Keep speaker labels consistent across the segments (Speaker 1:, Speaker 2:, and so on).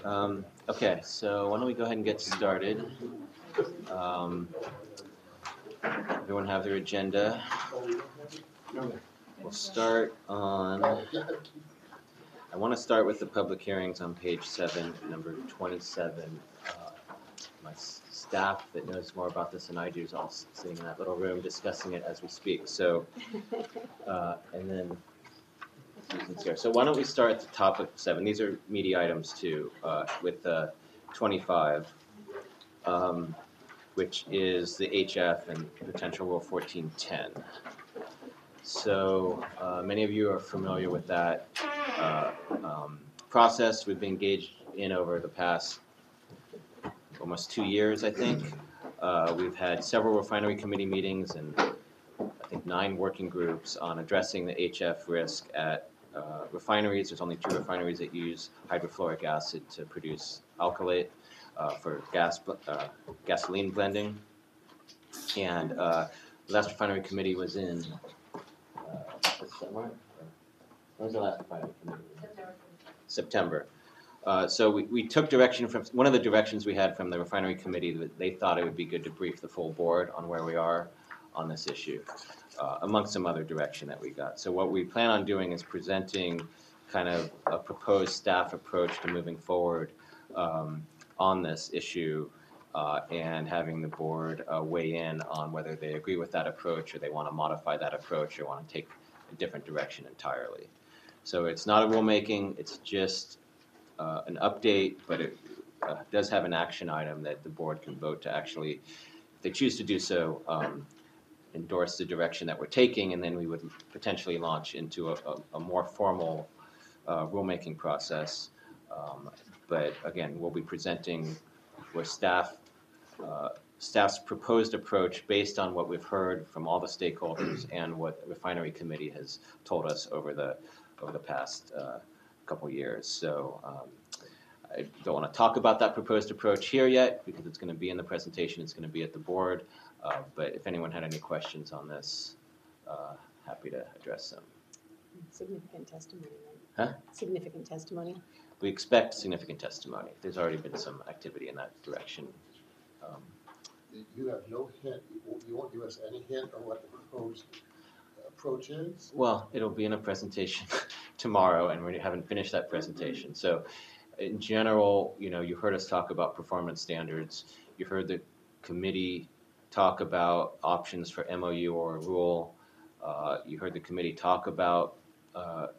Speaker 1: Okay, so why don't we go ahead and get started? Everyone have their agenda. We'll start on, I want to start with the public hearings on page 7, number 27. My staff that knows more about this than I do is all sitting in that little room discussing it as we speak. So, and then Susan's here. So why don't we start at the top of 7? These are meaty items too, with 25. Which is the HF and potential Rule 1410. So many of you are familiar with that process we've been engaged in over the past almost 2 years, I think. We've had several refinery committee meetings and I think 9 working groups on addressing the HF risk at refineries. There's only 2 refineries that use hydrofluoric acid to produce alkylate. For gasoline blending, and the last refinery committee was in when was the last refinery committee? September. So we took direction from one of the directions we had from the refinery committee that they thought it would be good to brief the full board on where we are on this issue, amongst some other direction that we got. So what we plan on doing is presenting kind of a proposed staff approach to moving forward on this issue and having the board weigh in on whether they agree with that approach or they want to modify that approach or want to take a different direction entirely. So it's not a rulemaking, it's just an update, but it does have an action item that the board can vote to actually, if they choose to do so, endorse the direction that we're taking, and then we would potentially launch into a more formal rulemaking process. But again, we'll be presenting with staff's proposed approach based on what we've heard from all the stakeholders and what the refinery committee has told us over the past couple years. So I don't want to talk about that proposed approach here yet because it's going to be in the presentation. It's going to be at the board. But if anyone had any questions on this, happy to address them.
Speaker 2: Significant testimony,
Speaker 1: right?
Speaker 2: Huh? Significant testimony.
Speaker 1: We expect significant testimony. There's already been some activity in that direction.
Speaker 3: You have no hint, you won't give us any hint on what the proposed approach is?
Speaker 1: Well, it'll be in a presentation tomorrow, and we haven't finished that presentation. So in general, you heard us talk about performance standards. You heard the committee talk about options for MOU or a rule. You heard the committee talk about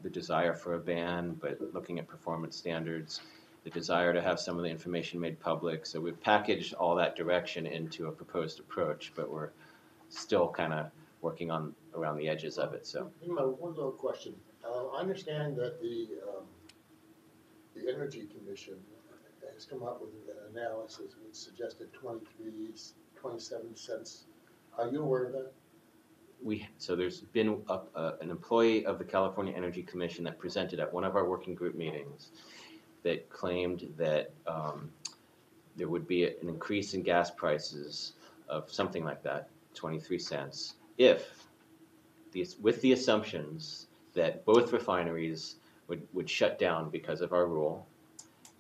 Speaker 1: the desire for a ban, but looking at performance standards, the desire to have some of the information made public. So we've packaged all that direction into a proposed approach, but we're still kind of working on around the edges of it. So
Speaker 3: one little question. I understand that the Energy Commission has come up with an analysis which suggested 27 cents. Are you aware of that?
Speaker 1: So there's been an employee of the California Energy Commission that presented at one of our working group meetings that claimed that there would be an increase in gas prices of something like that, 23 cents, with the assumptions that both refineries would shut down because of our rule,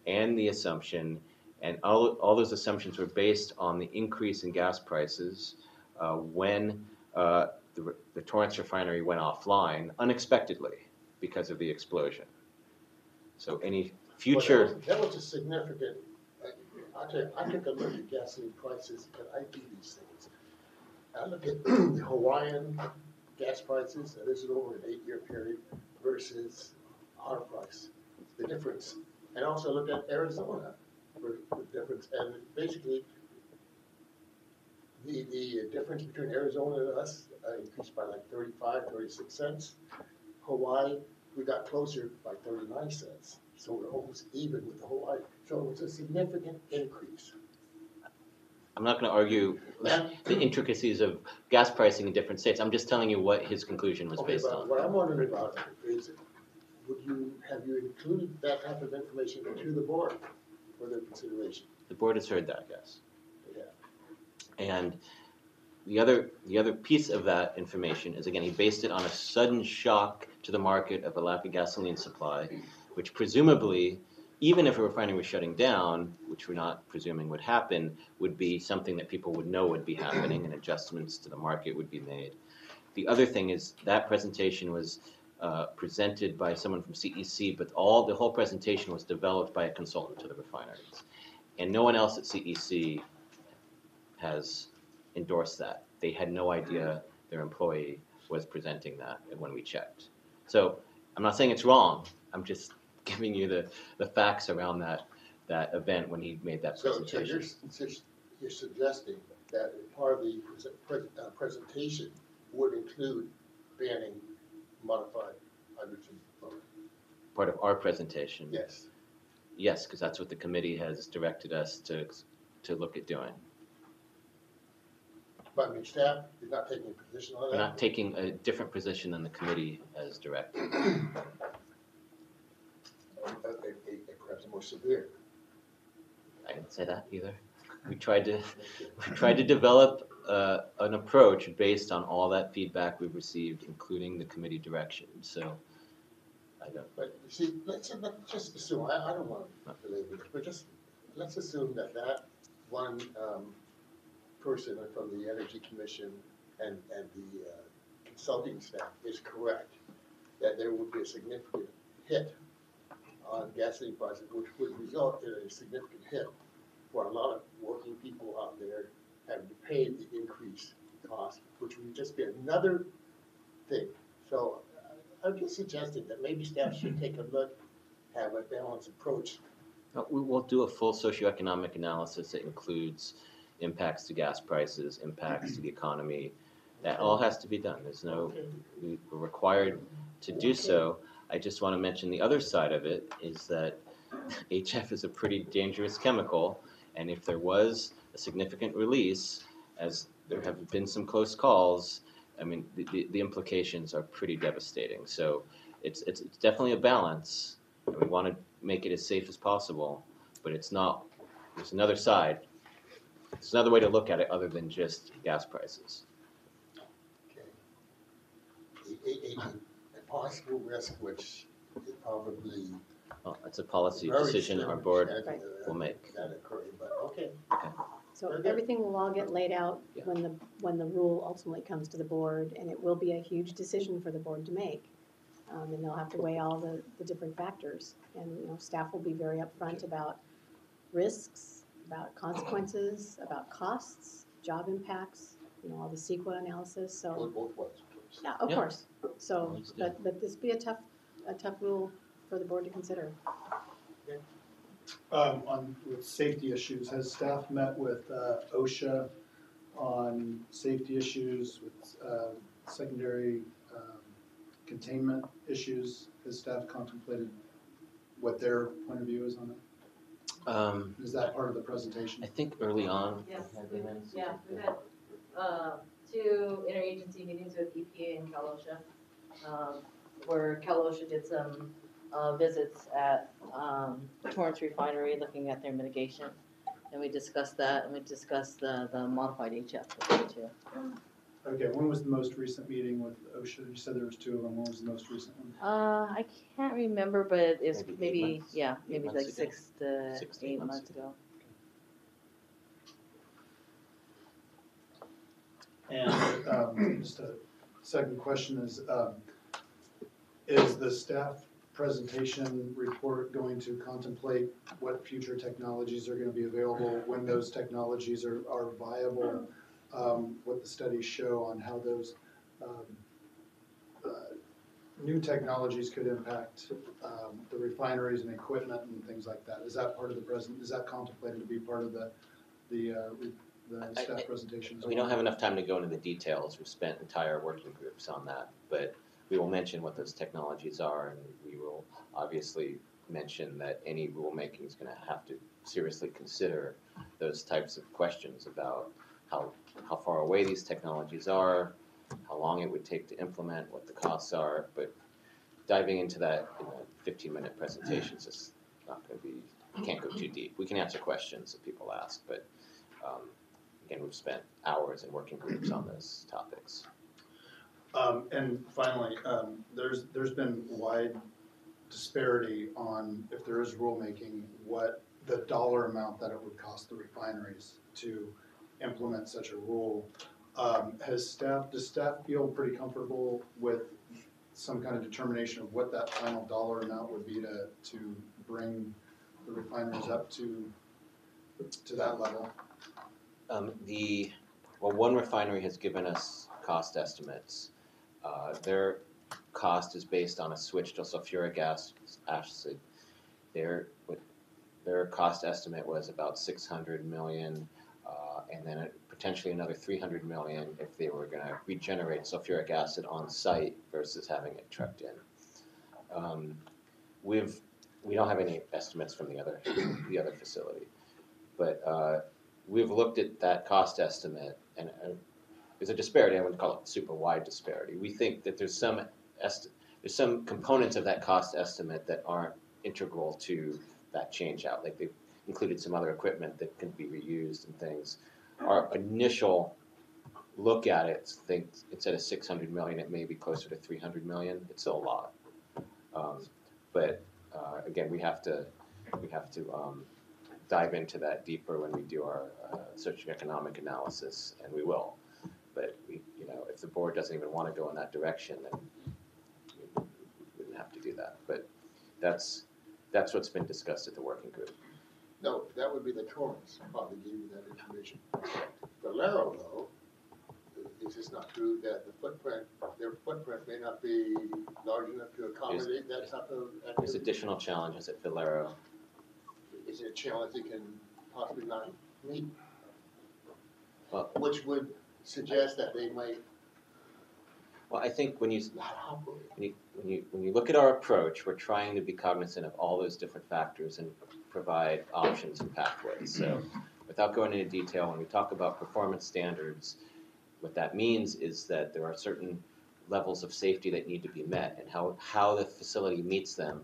Speaker 1: and the assumption, and all those assumptions were based on the increase in gas prices when the Torrance refinery went offline unexpectedly because of the explosion. So any future...
Speaker 3: Well, that was a significant... I took a look at gasoline prices, and I do these things. I look at the Hawaiian gas prices, and this is over an 8-year period, versus our price, the difference. And also look at Arizona for the difference. And basically, the difference between Arizona and us increased by like 36 cents. Hawaii, we got closer by 39 cents. So we're almost even with the Hawaii. So it was a significant increase.
Speaker 1: I'm not going to argue the intricacies of gas pricing in different states. I'm just telling you what his conclusion was based on.
Speaker 3: What I'm wondering about is, have you included that type of information to the board for their consideration?
Speaker 1: The board has heard that, yes.
Speaker 3: Yeah.
Speaker 1: And the other piece of that information is, again, he based it on a sudden shock to the market of a lack of gasoline supply, which presumably even if a refinery was shutting down, which we're not presuming would happen, would be something that people would know would be happening and adjustments to the market would be made. The other thing is that presentation was presented by someone from CEC, but the whole presentation was developed by a consultant to the refineries. And no one else at CEC has endorsed that. They had no idea their employee was presenting that when we checked. So I'm not saying it's wrong. I'm just giving you the facts around that event when he made that presentation.
Speaker 3: So you're suggesting that part of the presentation would include banning modified hydrogen fluoride?
Speaker 1: Part of our presentation?
Speaker 3: Yes.
Speaker 1: Yes, because that's what the committee has directed us to look at doing.
Speaker 3: But I mean, staff is not taking a position on that?
Speaker 1: We're not taking a different position than the committee has directed.
Speaker 3: Perhaps more severe.
Speaker 1: I didn't say that either. We tried to develop an approach based on all that feedback we've received, including the committee direction. So, I don't.
Speaker 3: But you see, let's just assume. I don't want to belabor this, but just let's assume that one person from the Energy Commission and the consulting staff is correct, that there would be a significant hit on gasoline prices, which would result in a significant hit for a lot of working people out there having to pay the increased cost, which would just be another thing. So I'm just suggesting that maybe staff should take a look, have a balanced approach.
Speaker 1: We will do a full socioeconomic analysis that includes impacts to gas prices, impacts to the economy. That all has to be done. We're required to do so. I just want to mention the other side of it is that HF is a pretty dangerous chemical, and if there was a significant release, as there have been some close calls, I mean, the implications are pretty devastating. So it's definitely a balance, and we want to make it as safe as possible, but it's not. There's another side. There's another way to look at it other than just gas prices.
Speaker 3: Okay. A possible risk, which is probably
Speaker 1: Well, it's a policy decision our board will make.
Speaker 3: That occurring, but okay.
Speaker 2: So everything will all get laid out when the rule ultimately comes to the board, and it will be a huge decision for the board to make. And they'll have to weigh all the different factors. And, staff will be very upfront about risks, about consequences, about costs, job impacts, all the CEQA analysis, so.
Speaker 3: Both ways, please.
Speaker 2: Yeah, of course. So,
Speaker 1: Please do.
Speaker 2: but this be a tough rule for the board to consider.
Speaker 4: With safety issues, has staff met with OSHA on safety issues with secondary containment issues? Has staff contemplated what their point of view is on that? Is that part of the presentation?
Speaker 1: I think early on.
Speaker 5: Yes.
Speaker 1: we had been.
Speaker 5: Yeah, we've had 2 interagency meetings with EPA and Cal OSHA, where Cal OSHA did some visits at Torrance Refinery looking at their mitigation. And we discussed that, and we discussed the modified HF with them too.
Speaker 4: Okay, when was the most recent meeting with OSHA? You said there was 2 of them. When was the most recent one?
Speaker 5: I can't remember, but it's
Speaker 1: Maybe 8 months? 8
Speaker 5: maybe
Speaker 1: months
Speaker 5: like
Speaker 1: ago?
Speaker 5: 6 to
Speaker 1: 6 to
Speaker 5: 8
Speaker 1: 8
Speaker 5: months
Speaker 1: months
Speaker 5: ago.
Speaker 4: And just a second question is the staff presentation report going to contemplate what future technologies are going to be available, when those technologies are viable, what the studies show on how those new technologies could impact the refineries and equipment and things like that? Is that part of the is that contemplated to be part of the staff presentation as well?
Speaker 1: We don't have enough time to go into the details. We've spent entire working groups on that, but we will mention what those technologies are, and we will obviously mention that any rulemaking is going to have to seriously consider those types of questions about how far away these technologies are, how long it would take to implement, what the costs are, but diving into that in a 15-minute presentation is just not going to be, you can't go too deep. We can answer questions that people ask, but again, we've spent hours in working groups on those topics.
Speaker 4: And finally, there's been wide disparity on, if there is rulemaking, what the dollar amount that it would cost the refineries to implement such a rule. Does staff feel pretty comfortable with some kind of determination of what that final dollar amount would be to bring the refineries up to that level?
Speaker 1: One refinery has given us cost estimates. Their cost is based on a switch to sulfuric acid. Their cost estimate was about 600 million, and then potentially another 300 million if they were going to regenerate sulfuric acid on site versus having it trucked in. We don't have any estimates from the other facility, but we've looked at that cost estimate, and there's a disparity. I wouldn't call it super wide disparity. We think that there's some components of that cost estimate that aren't integral to that change out. Like they've included some other equipment that can be reused and things. Our initial look at it thinks instead of 600 million, it may be closer to 300 million. It's still a lot, but again, we have to dive into that deeper when we do our socioeconomic analysis, and we will. But if the board doesn't even want to go in that direction, then we wouldn't have to do that. But that's what's been discussed at the working group.
Speaker 3: No, that would be the Torrance probably gave you that information. Valero, though, is this not true that their footprint may not be large enough to accommodate that type of activity?
Speaker 1: There's additional challenges at Valero.
Speaker 3: Is it a challenge they can possibly not meet?
Speaker 1: Well,
Speaker 3: which would suggest that they might
Speaker 1: I think when you
Speaker 3: not operate.
Speaker 1: when you look at our approach, we're trying to be cognizant of all those different factors and provide options and pathways. So without going into detail, when we talk about performance standards, what that means is that there are certain levels of safety that need to be met, and how the facility meets them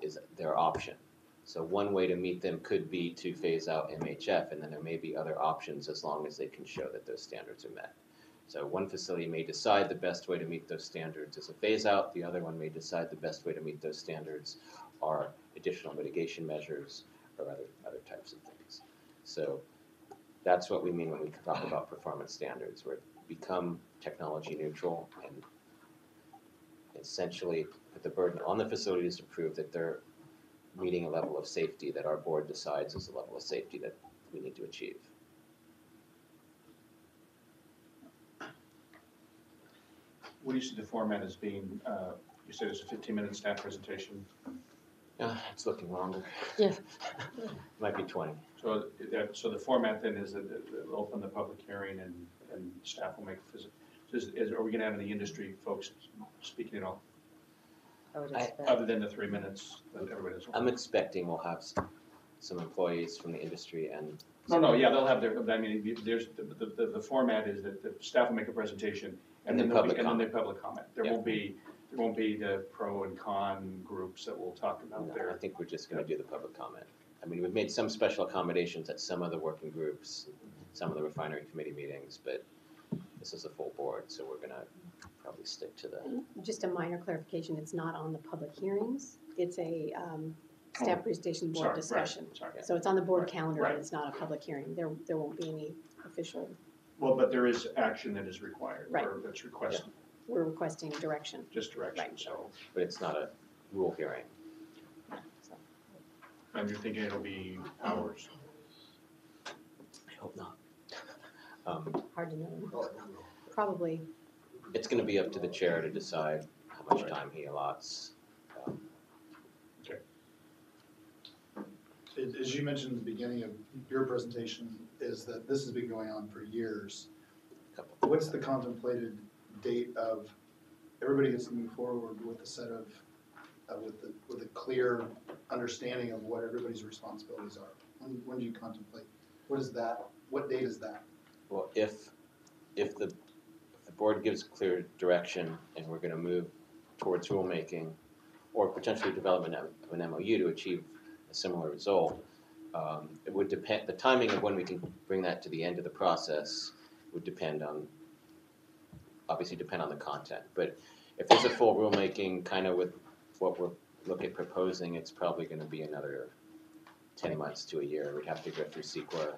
Speaker 1: is their option. So one way to meet them could be to phase out MHF, and then there may be other options as long as they can show that those standards are met. So one facility may decide the best way to meet those standards is a phase out, the other one may decide the best way to meet those standards are additional mitigation measures or other types of things. So that's what we mean when we talk about performance standards, where become technology neutral and essentially put the burden on the facilities to prove that they're meeting a level of safety that our board decides is a level of safety that we need to achieve.
Speaker 6: What do you see the format as being? You said it's a 15-minute staff presentation.
Speaker 1: It's looking longer.
Speaker 5: Yeah.
Speaker 1: Might be 20.
Speaker 6: So the format then is that we'll open the public hearing and staff will make a visit. Are we going to have any industry folks speaking at all?
Speaker 5: I would expect.
Speaker 6: Other than the 3 minutes that everybody does.
Speaker 1: I'm expecting we'll have some employees from the industry and.
Speaker 6: Yeah, they'll have their. I mean, there's the format is that the staff will make a presentation and then public comment. There won't be the pro and con groups that will talk about
Speaker 1: No,
Speaker 6: their.
Speaker 1: I think we're just going to do the public comment. I mean, we've made some special accommodations at some of the working groups, some of the refinery committee meetings, but this is a full board, so we're going to probably stick to the.
Speaker 2: Just a minor clarification, it's not on the public hearings, it's a staff presentation board
Speaker 6: Sorry,
Speaker 2: discussion.
Speaker 6: Right, sorry.
Speaker 2: So it's on the board
Speaker 6: Right,
Speaker 2: calendar,
Speaker 6: right.
Speaker 2: but it's not a public hearing. There won't be any official,
Speaker 6: Well, but there is action that is required,
Speaker 2: Right.
Speaker 6: or that's requested,
Speaker 2: we're requesting direction.
Speaker 6: just direction,
Speaker 2: Right.
Speaker 6: so.
Speaker 1: But it's not a rule hearing.
Speaker 2: So,
Speaker 6: And you're thinking it'll be hours?
Speaker 1: I hope not.
Speaker 2: hard to know.
Speaker 3: Oh, no.
Speaker 2: Probably,
Speaker 1: It's going to be up to the chair to decide how much time he allots.
Speaker 4: As you mentioned at the beginning of your presentation, is that this has been going on for years. What's the contemplated date of, everybody gets to move forward with a set of, with a clear understanding of what everybody's responsibilities are? When do you contemplate? What is that? What date is that?
Speaker 1: Well, if the board gives clear direction and we're going to move towards rulemaking or potentially development of an MOU to achieve a similar result, it would depend, the timing of when we can bring that to the end of the process would obviously depend on the content. But if there's a full rulemaking kind of with what we're look at proposing, it's probably gonna be another 10 months to a year. We'd have to go through CEQA.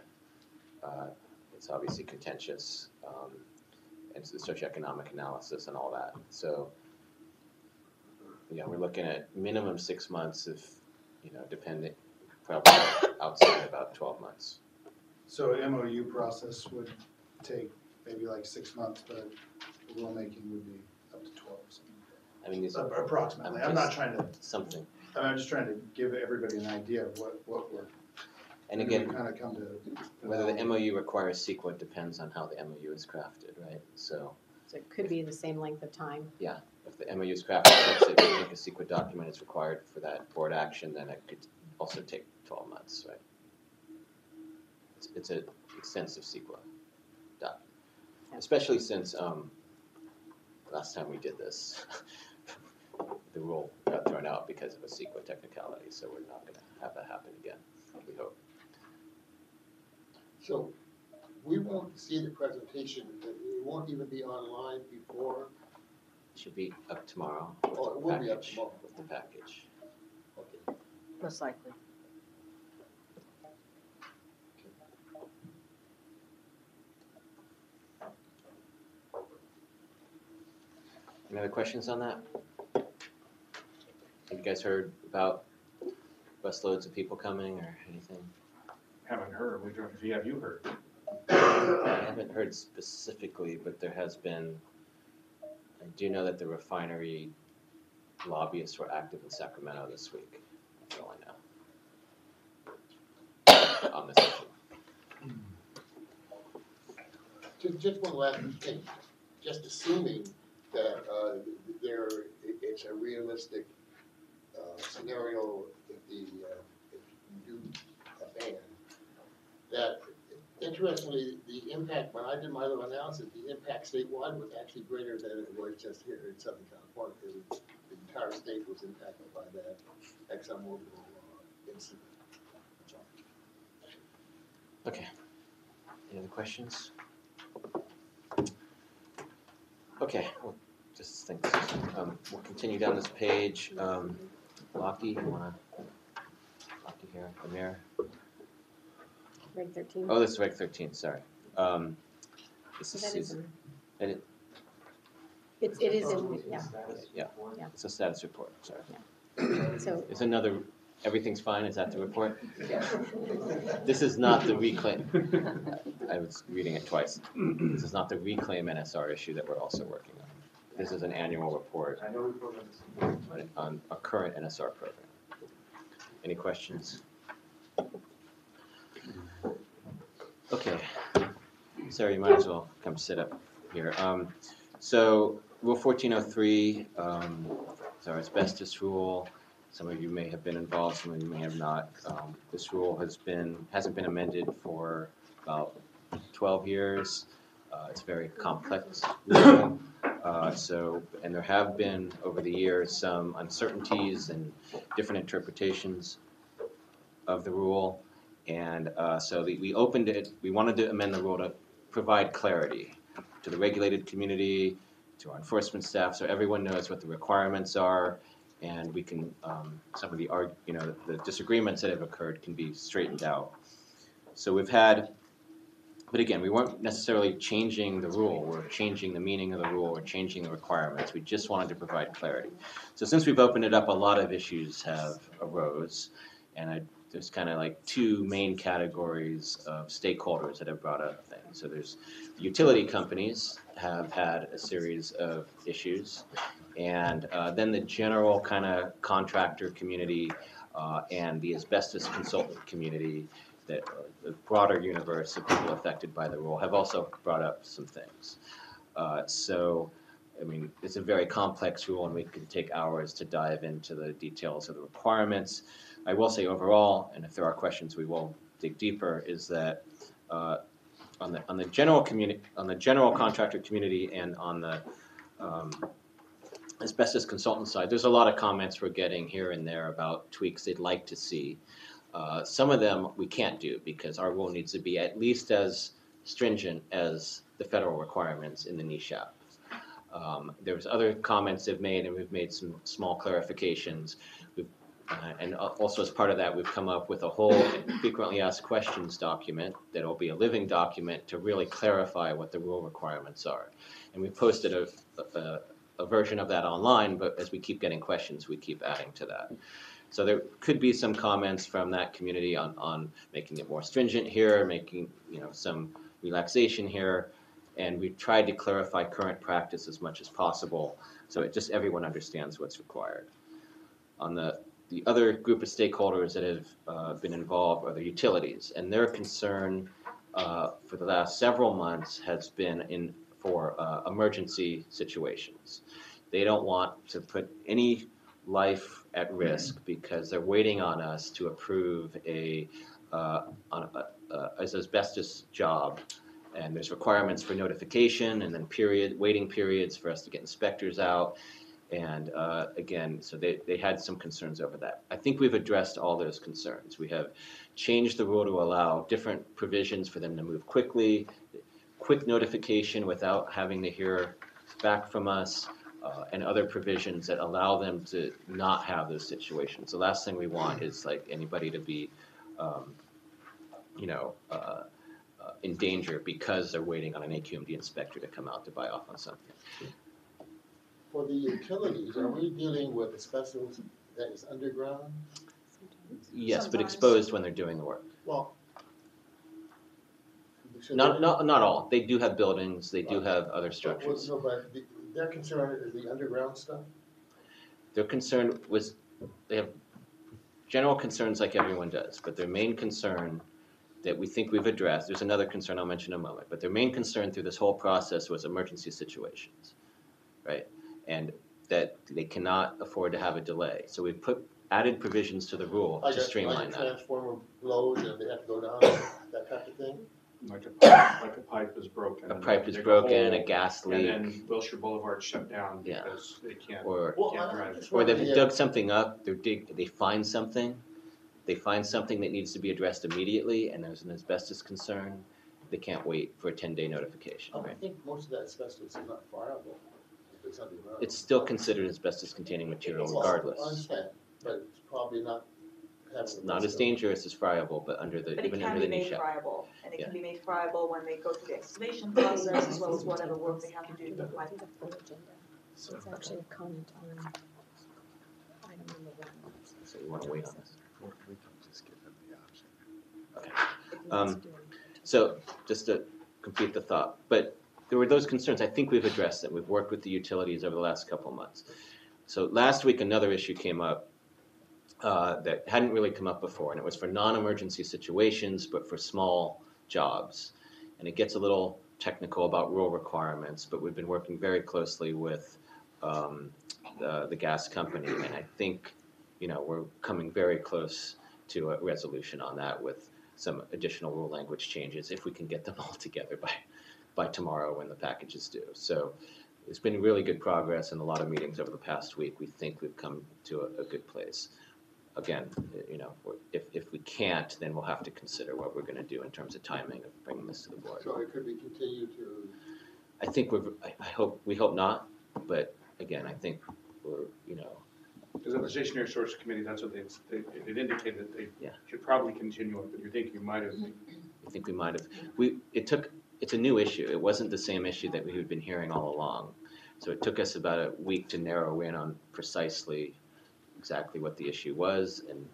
Speaker 1: It's obviously contentious, and it's the socioeconomic analysis and all that. So, yeah, we're looking at minimum 6 months if, depending, probably outside about 12 months.
Speaker 4: So an MOU process would take maybe like 6 months, but the rulemaking would be up to 12 or something.
Speaker 1: I mean, these are
Speaker 4: Approximately. I'm not trying to,
Speaker 1: something.
Speaker 4: I'm just trying to give everybody an idea of what we're.
Speaker 1: And again,
Speaker 4: kind of come to.
Speaker 1: whether the MOU requires CEQA depends on how the MOU is crafted, right? So
Speaker 2: it could be the same length of time.
Speaker 1: if the MOU is crafted such that you think a CEQA document is required for that board action, then it could also take 12 months, right? It's an extensive CEQA document, especially since last time we did this, the rule got thrown out because of a CEQA technicality, so we're not going to have that happen again, we hope.
Speaker 3: So we won't see the presentation, it won't even be online before,
Speaker 1: It should be up tomorrow.
Speaker 3: oh, it will be up
Speaker 1: Package,
Speaker 3: tomorrow.
Speaker 1: with the package.
Speaker 3: Okay.
Speaker 5: Most likely.
Speaker 1: Any other questions on that? Have you guys heard about busloads of people coming or anything?
Speaker 6: Haven't heard, if you have, you heard?
Speaker 1: I haven't heard specifically, but there has been, I do know that the refinery lobbyists were active in Sacramento this week. That's all I know. On this issue.
Speaker 3: Just one last thing, just assuming that it's a realistic scenario if you do a ban, that interestingly, the impact, when I did my little analysis, the impact statewide was actually greater than it was just here in Southern California. The entire state was impacted by that ExxonMobil incident.
Speaker 1: Okay. Any other questions? Okay, well, just think, we'll continue down this page. Lockie, you wanna, Lockie here, Amir?
Speaker 2: Reg 13.
Speaker 1: Oh, this is Reg 13, sorry. This
Speaker 2: So
Speaker 1: is
Speaker 2: that is
Speaker 1: Susan.
Speaker 2: in-
Speaker 1: And
Speaker 2: it is in, yeah.
Speaker 1: yeah,
Speaker 2: Yeah.
Speaker 1: it's a status report, sorry.
Speaker 2: So
Speaker 1: It's another, everything's fine, is that the report? This is not the reclaim, I was reading it twice. This is not the reclaim NSR issue that we're also working on. This is an annual report on a current NSR program. Any questions? Okay, Sarah, you might as well come sit up here. So Rule 1403, is our asbestos rule. Some of you may have been involved, some of you may have not. This rule hasn't been amended for about 12 years. It's a very complex rule. And there have been, over the years, some uncertainties and different interpretations of the rule. And so we opened it, we wanted to amend the rule to provide clarity to the regulated community, to our enforcement staff, so everyone knows what the requirements are, and we can, some of the the disagreements that have occurred can be straightened out. So we've had, but again, we weren't necessarily changing the rule, we're changing the meaning of the rule, we're changing the requirements, we just wanted to provide clarity. So since we've opened it up, a lot of issues have arose, and there's kind of like two main categories of stakeholders that have brought up things. So there's the utility companies have had a series of issues, and then the general kind of contractor community and the asbestos consultant community, that the broader universe of people affected by the rule, have also brought up some things. So, I mean, it's a very complex rule, and we could take hours to dive into the details of the requirements. I will say overall, and if there are questions, we will dig deeper, is that on the general community, on the general contractor community, and on the asbestos consultant side, there's a lot of comments we're getting here and there about tweaks they'd like to see. Some of them we can't do because our rule needs to be at least as stringent as the federal requirements in the NESHAP. There was other comments they've made, and we've made some small clarifications. And also as part of that, we've come up with a whole frequently asked questions document that'll be a living document to really clarify what the rule requirements are. And we posted a version of that online, but as we keep getting questions, we keep adding to that. So there could be some comments from that community on making it more stringent here, making some relaxation here, and we've tried to clarify current practice as much as possible so everyone understands what's required. On the other group of stakeholders that have been involved are the utilities, and their concern for the last several months has been for emergency situations. They don't want to put any life at risk because they're waiting on us to approve an asbestos job, and there's requirements for notification and then waiting periods for us to get inspectors out. And again, so they had some concerns over that. I think we've addressed all those concerns. We have changed the rule to allow different provisions for them to move quickly, quick notification without having to hear back from us, and other provisions that allow them to not have those situations. The last thing we want is like anybody to be, in danger because they're waiting on an AQMD inspector to come out to buy off on something.
Speaker 3: For the utilities, are we dealing with asbestos that is underground?
Speaker 1: Yes, but
Speaker 7: Sometimes.
Speaker 1: exposed when they're doing the work.
Speaker 3: Well.
Speaker 1: Not all. They do have buildings. They do have other structures.
Speaker 3: No, but their concern is the underground stuff?
Speaker 1: Their concern was, they have general concerns like everyone does, but their main concern that we think we've addressed, there's another concern I'll mention in a moment, but their main concern through this whole process was emergency situations, right? And that they cannot afford to have a delay. So we've added provisions to the rule to streamline that.
Speaker 3: Like a transformer blows and they have to go down, that type of thing?
Speaker 6: Like a pipe is broken.
Speaker 1: A pipe is broken, a gas leak.
Speaker 6: And then Wilshire Boulevard shut down
Speaker 1: Yeah.
Speaker 6: because they can't
Speaker 1: Or
Speaker 6: drive.
Speaker 1: Or they've dug something up, they find something that needs to be addressed immediately, and there's an asbestos concern, they can't wait for a 10-day notification,
Speaker 3: I
Speaker 1: right?
Speaker 3: think most of that asbestos is not fireable if it's underground.
Speaker 1: It's still considered asbestos-containing material
Speaker 3: Well,
Speaker 1: regardless.
Speaker 3: I understand, but it's probably not having.
Speaker 1: It's not as dangerous as friable, but
Speaker 7: But it
Speaker 1: even
Speaker 7: can
Speaker 1: under
Speaker 7: be
Speaker 1: the
Speaker 7: made
Speaker 1: niche.
Speaker 7: friable, and it
Speaker 1: Yeah.
Speaker 7: can be made friable when they go through the excavation process, as well as whatever work they have to do to
Speaker 2: I
Speaker 7: provide.
Speaker 2: think the full agenda. So it's actually a comment on item number 1.
Speaker 1: So you want to wait on this.
Speaker 8: Or we can just give them the option.
Speaker 1: Okay.
Speaker 2: If he wants to do it.
Speaker 1: So just to complete the thought, but there were those concerns. I think we've addressed them. We've worked with the utilities over the last couple of months. So last week, another issue came up that hadn't really come up before, and it was for non-emergency situations, but for small jobs. And it gets a little technical about rule requirements, but we've been working very closely with the gas company, and I think, we're coming very close to a resolution on that with some additional rule language changes, if we can get them all together by tomorrow when the package is due. So it's been really good progress and a lot of meetings over the past week. We think we've come to a good place. Again, if we can't, then we'll have to consider what we're going to do in terms of timing of bringing this to the board.
Speaker 3: So it could be continued to.
Speaker 1: I think we hope not, but again, I think we're,
Speaker 6: Because at the Stationary Source Committee, that's what it indicated that they
Speaker 1: Yeah.
Speaker 6: should probably continue it, but you think you might have.
Speaker 1: I think we might have. It's a new issue. It wasn't the same issue that we had been hearing all along. So it took us about a week to narrow in on precisely exactly what the issue was, and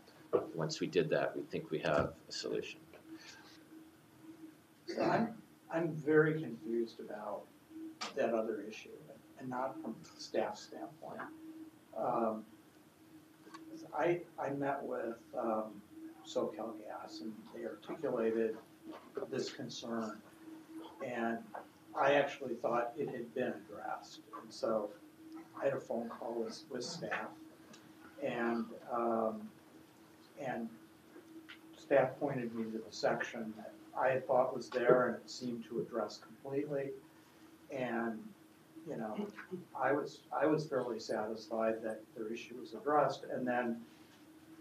Speaker 1: once we did that, we think we have a solution.
Speaker 9: So I'm very confused about that other issue, and not from the staff standpoint. I met with SoCal Gas, and they articulated this concern, and I actually thought it had been addressed. And so I had a phone call with staff, and staff pointed me to the section that I had thought was there, and it seemed to address completely. And I was fairly satisfied that their issue was addressed, and then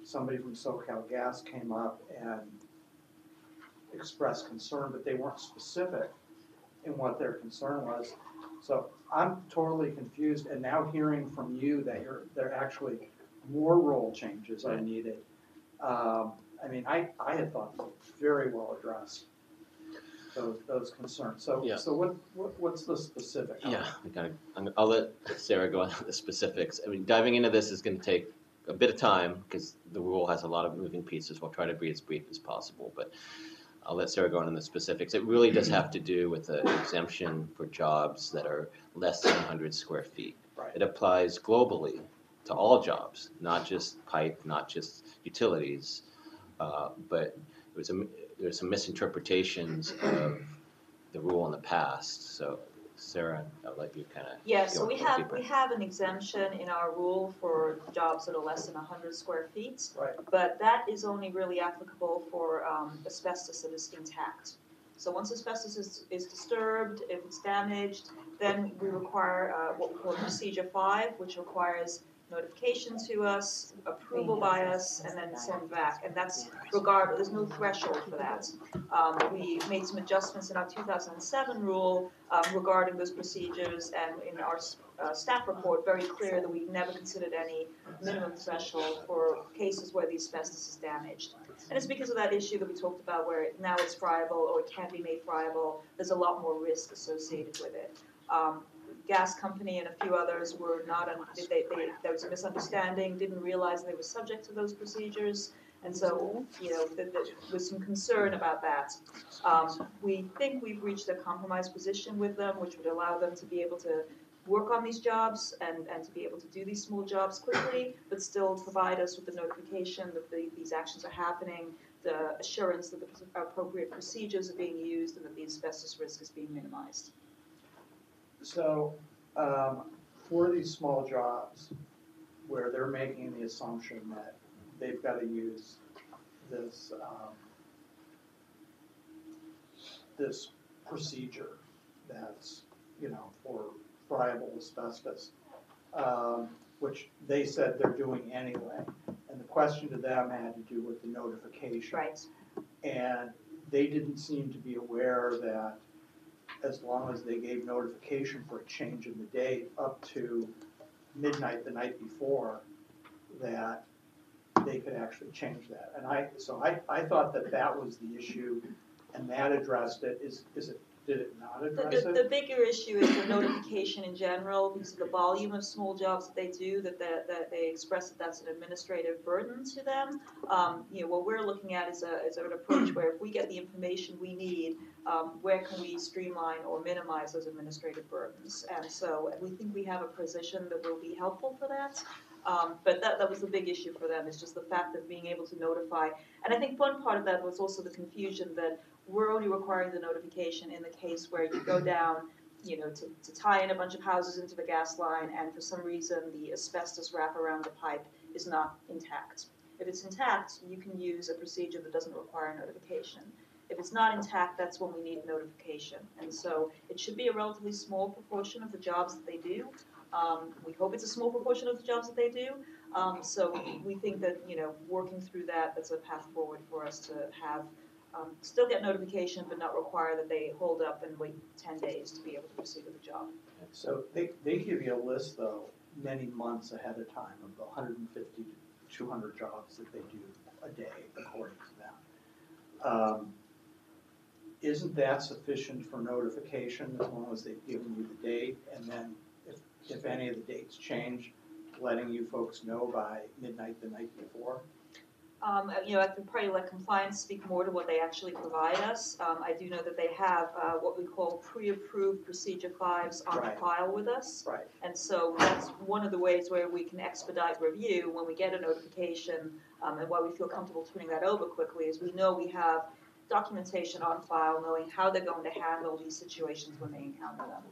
Speaker 9: somebody from SoCal Gas came up and expressed concern, but they weren't specific in what their concern was. So I'm totally confused, and now hearing from you that there are actually more role changes are needed. I mean, I had thought very well addressed those concerns.
Speaker 1: Yeah.
Speaker 9: So what's the specific?
Speaker 1: Yeah, I'll let Sarah go on the specifics. I mean, diving into this is gonna take a bit of time, because the rule has a lot of moving pieces. We'll try to be as brief as possible, but I'll let Sarah go on in the specifics. It really does have to do with the exemption for jobs that are less than 100 square feet.
Speaker 9: Right.
Speaker 1: It applies globally to all jobs, not just pipe, not just utilities, but there's some misinterpretations of the rule in the past. So Sarah, I'll let you kind of
Speaker 7: Yeah, so
Speaker 1: go
Speaker 7: we
Speaker 1: a little
Speaker 7: have,
Speaker 1: deeper.
Speaker 7: we have an exemption in our rule for jobs that are less than 100 square feet.
Speaker 9: Right.
Speaker 7: But that is only really applicable for asbestos that is intact. So once asbestos is disturbed, if it's damaged, then we require what we call procedure 5, which requires notification to us, approval by us, and then send back. And that's regardless, there's no threshold for that. We made some adjustments in our 2007 rule regarding those procedures, and in our staff report, very clear that we never considered any minimum threshold for cases where the asbestos is damaged. And it's because of that issue that we talked about, where now it's friable or it can be made friable. There's a lot more risk associated with it. Gas company and a few others were not, there was a misunderstanding, didn't realize they were subject to those procedures. And so, there was some concern about that. We think we've reached a compromise position with them, which would allow them to be able to work on these jobs and to be able to do these small jobs quickly, but still provide us with the notification that these actions are happening, the assurance that the appropriate procedures are being used, and that the asbestos risk is being minimized.
Speaker 9: So, for these small jobs, where they're making the assumption that they've got to use this, this procedure that's, for friable asbestos, which they said they're doing anyway. And the question to them had to do with the notification.
Speaker 7: Right.
Speaker 9: And they didn't seem to be aware that as long as they gave notification for a change in the date up to midnight the night before, that they could actually change that. And I thought that was the issue, and that addressed it. Did it not address it?
Speaker 7: The bigger issue is the notification in general, because of the volume of small jobs that they do, that they express that that's an administrative burden to them. What we're looking at is an approach where if we get the information we need, where can we streamline or minimize those administrative burdens? And so we think we have a position that will be helpful for that. But that was the big issue for them, is just the fact of being able to notify. And I think one part of that was also the confusion that we're only requiring the notification in the case where you go down, to tie in a bunch of houses into the gas line, and for some reason the asbestos wrap around the pipe is not intact. If it's intact, you can use a procedure that doesn't require notification. If it's not intact, that's when we need notification. And so it should be a relatively small proportion of the jobs that they do. We hope it's a small proportion of the jobs that they do. So we think that, working through that's a path forward for us to have, still get notification, but not require that they hold up and wait 10 days to be able to proceed with the job.
Speaker 9: So they give you a list, though, many months ahead of time of the 150 to 200 jobs that they do a day, according to them. Isn't that sufficient for notification, as long as they've given you the date, and then if any of the dates change, letting you folks know by midnight the night before?
Speaker 7: I could probably let compliance speak more to what they actually provide us. I do know that they have what we call pre-approved procedure 5s on
Speaker 9: Right.
Speaker 7: file with us.
Speaker 9: Right.
Speaker 7: And so that's one of the ways where we can expedite review when we get a notification, and why we feel comfortable turning that over quickly is we know we have documentation on file, knowing how they're going to handle these situations when they encounter them.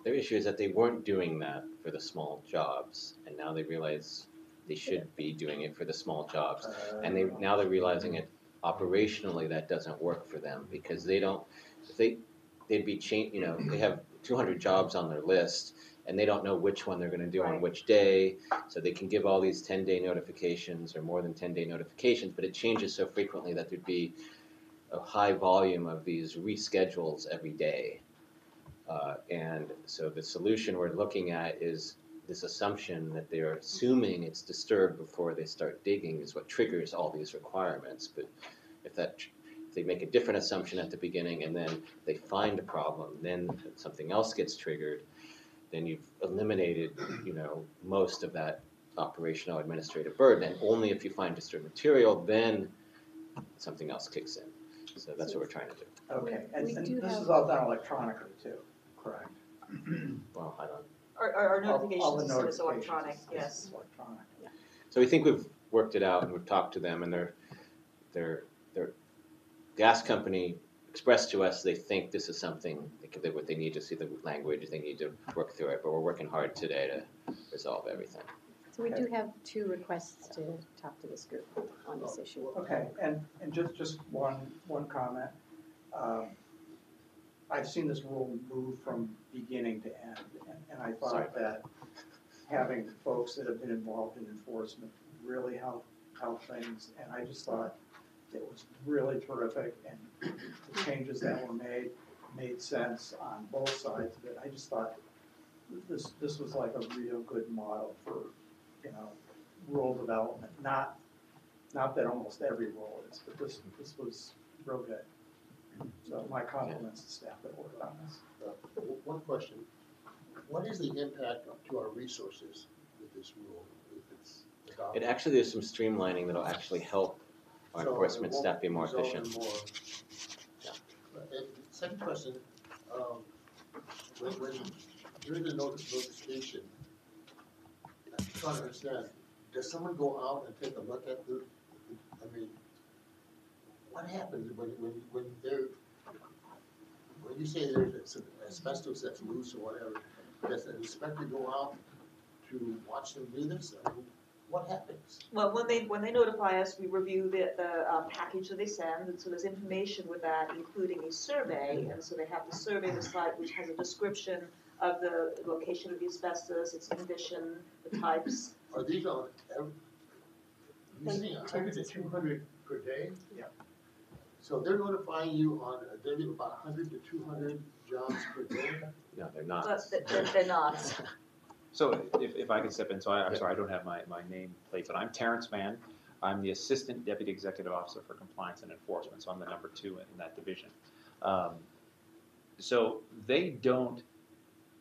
Speaker 1: Their issue is that they weren't doing that for the small jobs, and now they realize they should be doing it for the small jobs. And now they're realizing it operationally that doesn't work for them, because they don't, they'd be they have 200 jobs on their list, and they don't know which one they're gonna do on which day, so they can give all these 10-day notifications or more than 10-day notifications, but it changes so frequently that there'd be a high volume of these reschedules every day. And so the solution we're looking at is this assumption that they're assuming it's disturbed before they start digging is what triggers all these requirements. But if they make a different assumption at the beginning and then they find a problem, then something else gets triggered, then you've eliminated, most of that operational administrative burden. And only if you find disturbed material, then something else kicks in. So that's what we're trying to do.
Speaker 9: Okay, and
Speaker 2: We
Speaker 9: and
Speaker 2: do
Speaker 9: this
Speaker 2: have-
Speaker 9: is all done electronically too, correct?
Speaker 1: Well, I don't.
Speaker 7: Our
Speaker 9: All the
Speaker 7: notifications is
Speaker 9: notifications
Speaker 7: electronic,
Speaker 9: is
Speaker 7: yes.
Speaker 9: electronic.
Speaker 1: So we think we've worked it out and we've talked to them, and their gas company expressed to us they think this is something what they need to see the language, they need to work through it, but we're working hard today to resolve everything.
Speaker 2: So we do have 2 requests to talk to this group on this issue.
Speaker 9: Okay, and just one comment. I've seen this rule move from beginning to end, and I
Speaker 1: Sorry.
Speaker 9: thought that having folks that have been involved in enforcement really help things, and I just thought it was really terrific, and the changes that were made sense on both sides of it. I just thought this was like a real good model for, rule development. Not that almost every rule is, but this was real good. So my compliments to staff that worked on this.
Speaker 3: One question, what is the impact to our resources with this rule, if it's adopted?
Speaker 1: It actually, there's some streamlining that'll actually help our
Speaker 3: So
Speaker 1: enforcement
Speaker 3: it won't
Speaker 1: staff be more
Speaker 3: result in
Speaker 1: efficient.
Speaker 3: more-
Speaker 1: Yeah.
Speaker 3: And second question, when during the notification, I'm trying to understand, does someone go out and take a look at what happens when you say there's some asbestos that's loose or whatever, does an inspector go out to watch them do this? I mean, what happens?
Speaker 7: Well, when they notify us, we review the package that they send, and so there's information with that, including a survey, and so they have to survey the site, which has a description of the location of the asbestos, its condition, the types.
Speaker 3: Are these on, you saying 100 to 200 per day?
Speaker 9: Yeah.
Speaker 3: So they're notifying you on a daily about 100 to 200 jobs per day?
Speaker 1: No, they're not.
Speaker 7: But they're not.
Speaker 6: So if I can step in, so I'm sorry, I don't have my name plate, but I'm Terrence Mann. I'm the Assistant Deputy Executive Officer for Compliance and Enforcement, so I'm the number 2 in that division. So they don't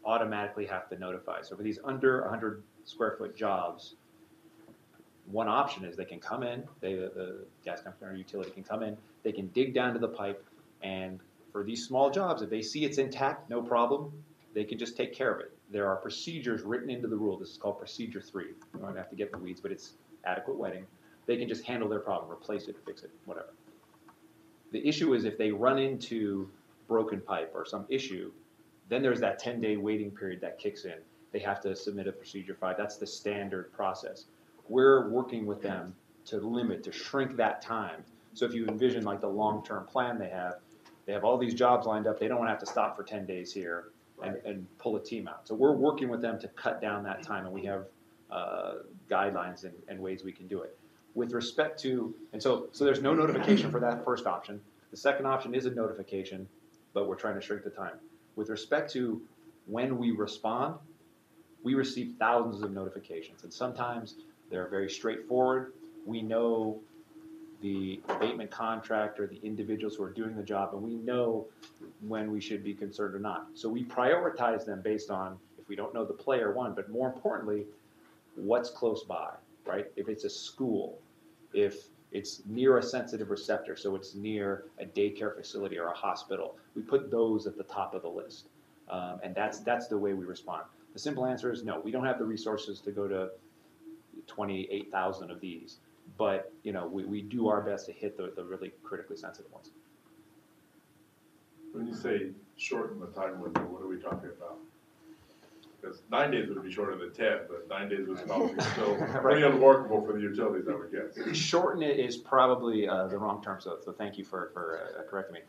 Speaker 6: automatically have to notify. So for these under 100 square foot jobs, one option is they can come in, the gas company or utility can come in, they can dig down to the pipe, and for these small jobs, if they see it's intact, no problem, they can just take care of it. There are procedures written into the rule. This is called Procedure 3. You don't have to get in the weeds, but it's adequate wetting. They can just handle their problem, replace it, fix it, whatever. The issue is if they run into broken pipe or some issue, then there's that 10-day waiting period that kicks in. They have to submit a Procedure 5. That's the standard process. We're working with them to shrink that time. So if you envision like the long-term plan they have all these jobs lined up. They don't want to have to stop for 10 days here and pull a team out. So we're working with them to cut down that time, and we have guidelines and ways we can do it. With respect to, so there's no notification for that first option. The second option is a notification, but we're trying to shrink the time. With respect to when we respond, we receive thousands of notifications, and sometimes they're very straightforward. We know the abatement contractor, the individuals who are doing the job, and we know when we should be concerned or not. So we prioritize them based on, if we don't know the player, one, but more importantly, what's close by, right? If it's a school, if it's near a sensitive receptor, so it's near a daycare facility or a hospital, we put those at the top of the list. And that's the way we respond. The simple answer is no, we don't have the resources to go to 28,000 of these. But, we do our best to hit the really critically sensitive ones.
Speaker 10: When you say shorten the time window, what are we talking about? Because 9 days would be shorter than 10, but 9 days would probably still pretty unworkable for the utilities, I would guess.
Speaker 6: Shorten it is probably the wrong term, so thank you for correcting me.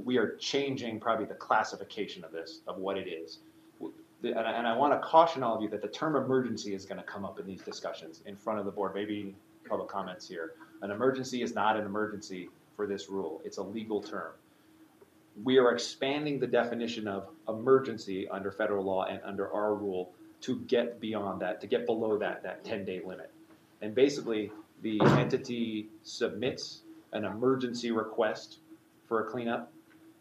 Speaker 6: We are changing probably the classification of this, of what it is. And I want to caution all of you that the term emergency is going to come up in these discussions in front of the board, maybe public comments here. An emergency is not an emergency for this rule. It's a legal term. we are expanding the definition of emergency under federal law and under our rule to get beyond that, to get below that 10-day limit. And basically, the entity submits an emergency request for a cleanup,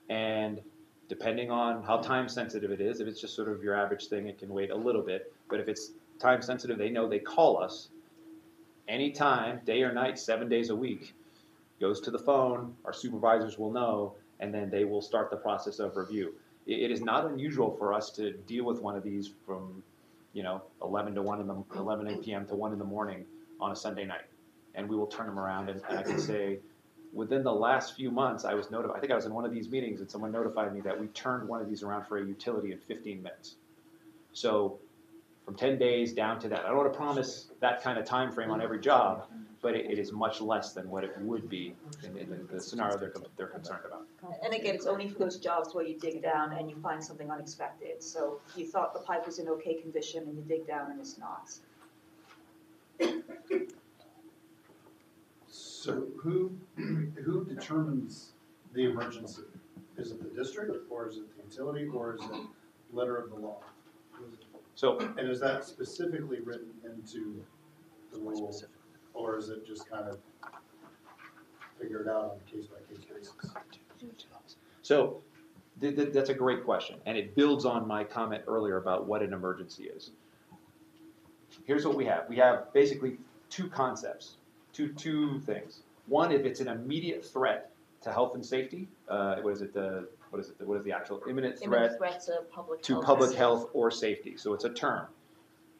Speaker 6: and depending on how time sensitive it is, if it's just sort of your average thing, it can wait a little bit. But if it's time sensitive, they know they call us anytime, day or night, 7 days a week, goes to the phone, our supervisors will know, and then they will start the process of review. It is not unusual for us to deal with one of these from, 11 p.m. to 1 in the morning on a Sunday night. And we will turn them around, and I can say, within the last few months, I was notified, I think I was in one of these meetings and someone notified me that we turned one of these around for a utility in 15 minutes. So from 10 days down to that. I don't want to promise that kind of time frame on every job, but it is much less than what it would be in the scenario they're concerned about.
Speaker 7: And again, it's only for those jobs where you dig down and you find something unexpected. So you thought the pipe was in okay condition and you dig down and it's not.
Speaker 4: So who determines the emergency? Is it the district, or is it the utility, or is it letter of the law?
Speaker 6: So,
Speaker 4: And is that specifically written into the rule, or is it just kind of figured out on a case-by-case basis?
Speaker 6: so that's a great question, and it builds on my comment earlier about what an emergency is. Here's what we have. We have basically two concepts, two things. One, if it's an immediate threat to health and safety, what is the actual imminent threat?
Speaker 5: Imminent threat to public
Speaker 6: To
Speaker 5: health.
Speaker 6: public health or safety, so it's a term.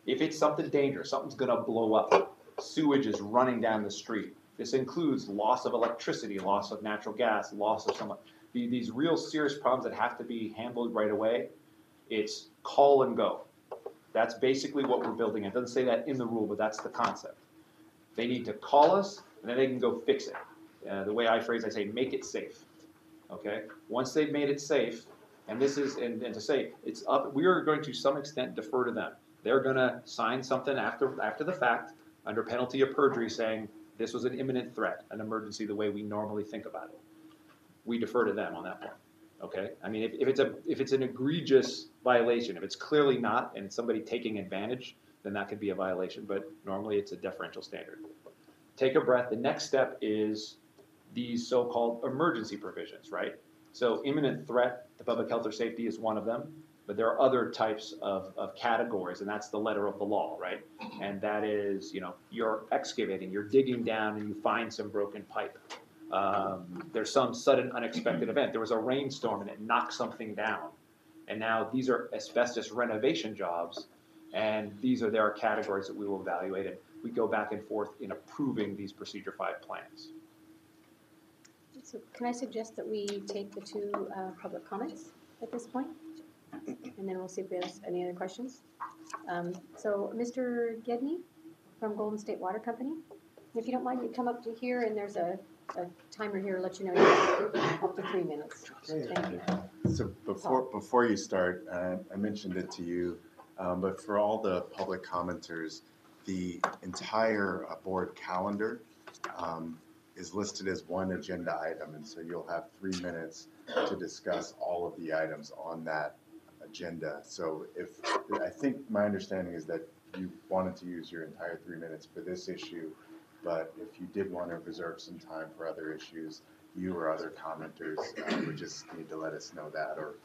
Speaker 6: If it's something dangerous, something's gonna blow up, sewage is running down the street. This includes loss of electricity, loss of natural gas, loss of these real serious problems that have to be handled right away. It's call and go. That's basically what we're building. It doesn't say that in the rule, but that's the concept. They need to call us, and then they can go fix it. The way I say, make it safe. Okay? Once they've made it safe, and this is, and to say, it's up, we are going to some extent defer to them. They're gonna sign something after the fact, under penalty of perjury, saying this was an imminent threat, an emergency, the way we normally think about it. We defer to them on that point. Okay? I mean, if it's an egregious violation, if it's clearly not, and it's somebody taking advantage, then that could be a violation, but normally it's a deferential standard. Take a breath. The next step is these so-called emergency provisions, right? So imminent threat to public health or safety is one of them, but there are other types of categories, and that's the letter of the law, right? And that is, you're excavating, you're digging down, and you find some broken pipe. There's some sudden unexpected event. There was a rainstorm, and it knocked something down. And now these are asbestos renovation jobs, and there are categories that we will evaluate, and we go back and forth in approving these Procedure 5 plans.
Speaker 2: So can I suggest that we take the two public comments at this point? And then we'll see if there's any other questions. So Mr. Gedney from Golden State Water Company, if you don't mind, you come up to here, and there's a timer here to let you know you have up to 3 minutes. Thank you.
Speaker 8: So before you start, I mentioned it to you, but for all the public commenters, the entire board calendar is listed as one agenda item, and so you'll have 3 minutes to discuss all of the items on that agenda. So I think my understanding is that you wanted to use your entire 3 minutes for this issue, but if you did want to reserve some time for other issues, you or other commenters would just need to let us know that, or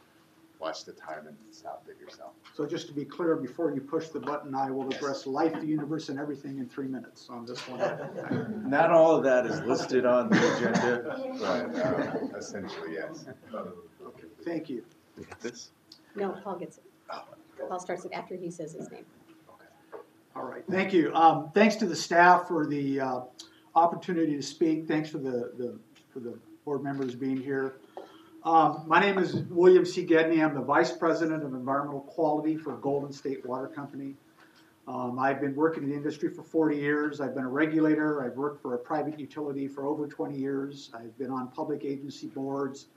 Speaker 8: watch the time and stop it yourself.
Speaker 9: So just to be clear, before you push the button, I will address life, the universe, and everything in 3 minutes on this one.
Speaker 8: Not all of that is listed on the agenda, but essentially, yes.
Speaker 9: Okay, thank you.
Speaker 8: We got this?
Speaker 2: No, Paul gets it. Paul starts it after he says his name.
Speaker 9: All right, thank you. Thanks to the staff for the opportunity to speak. Thanks for the board members being here. My name is William C. Gedney. I'm the Vice President of Environmental Quality for Golden State Water Company. I've been working in the industry for 40 years. I've been a regulator. I've worked for a private utility for over 20 years. I've been on public agency boards.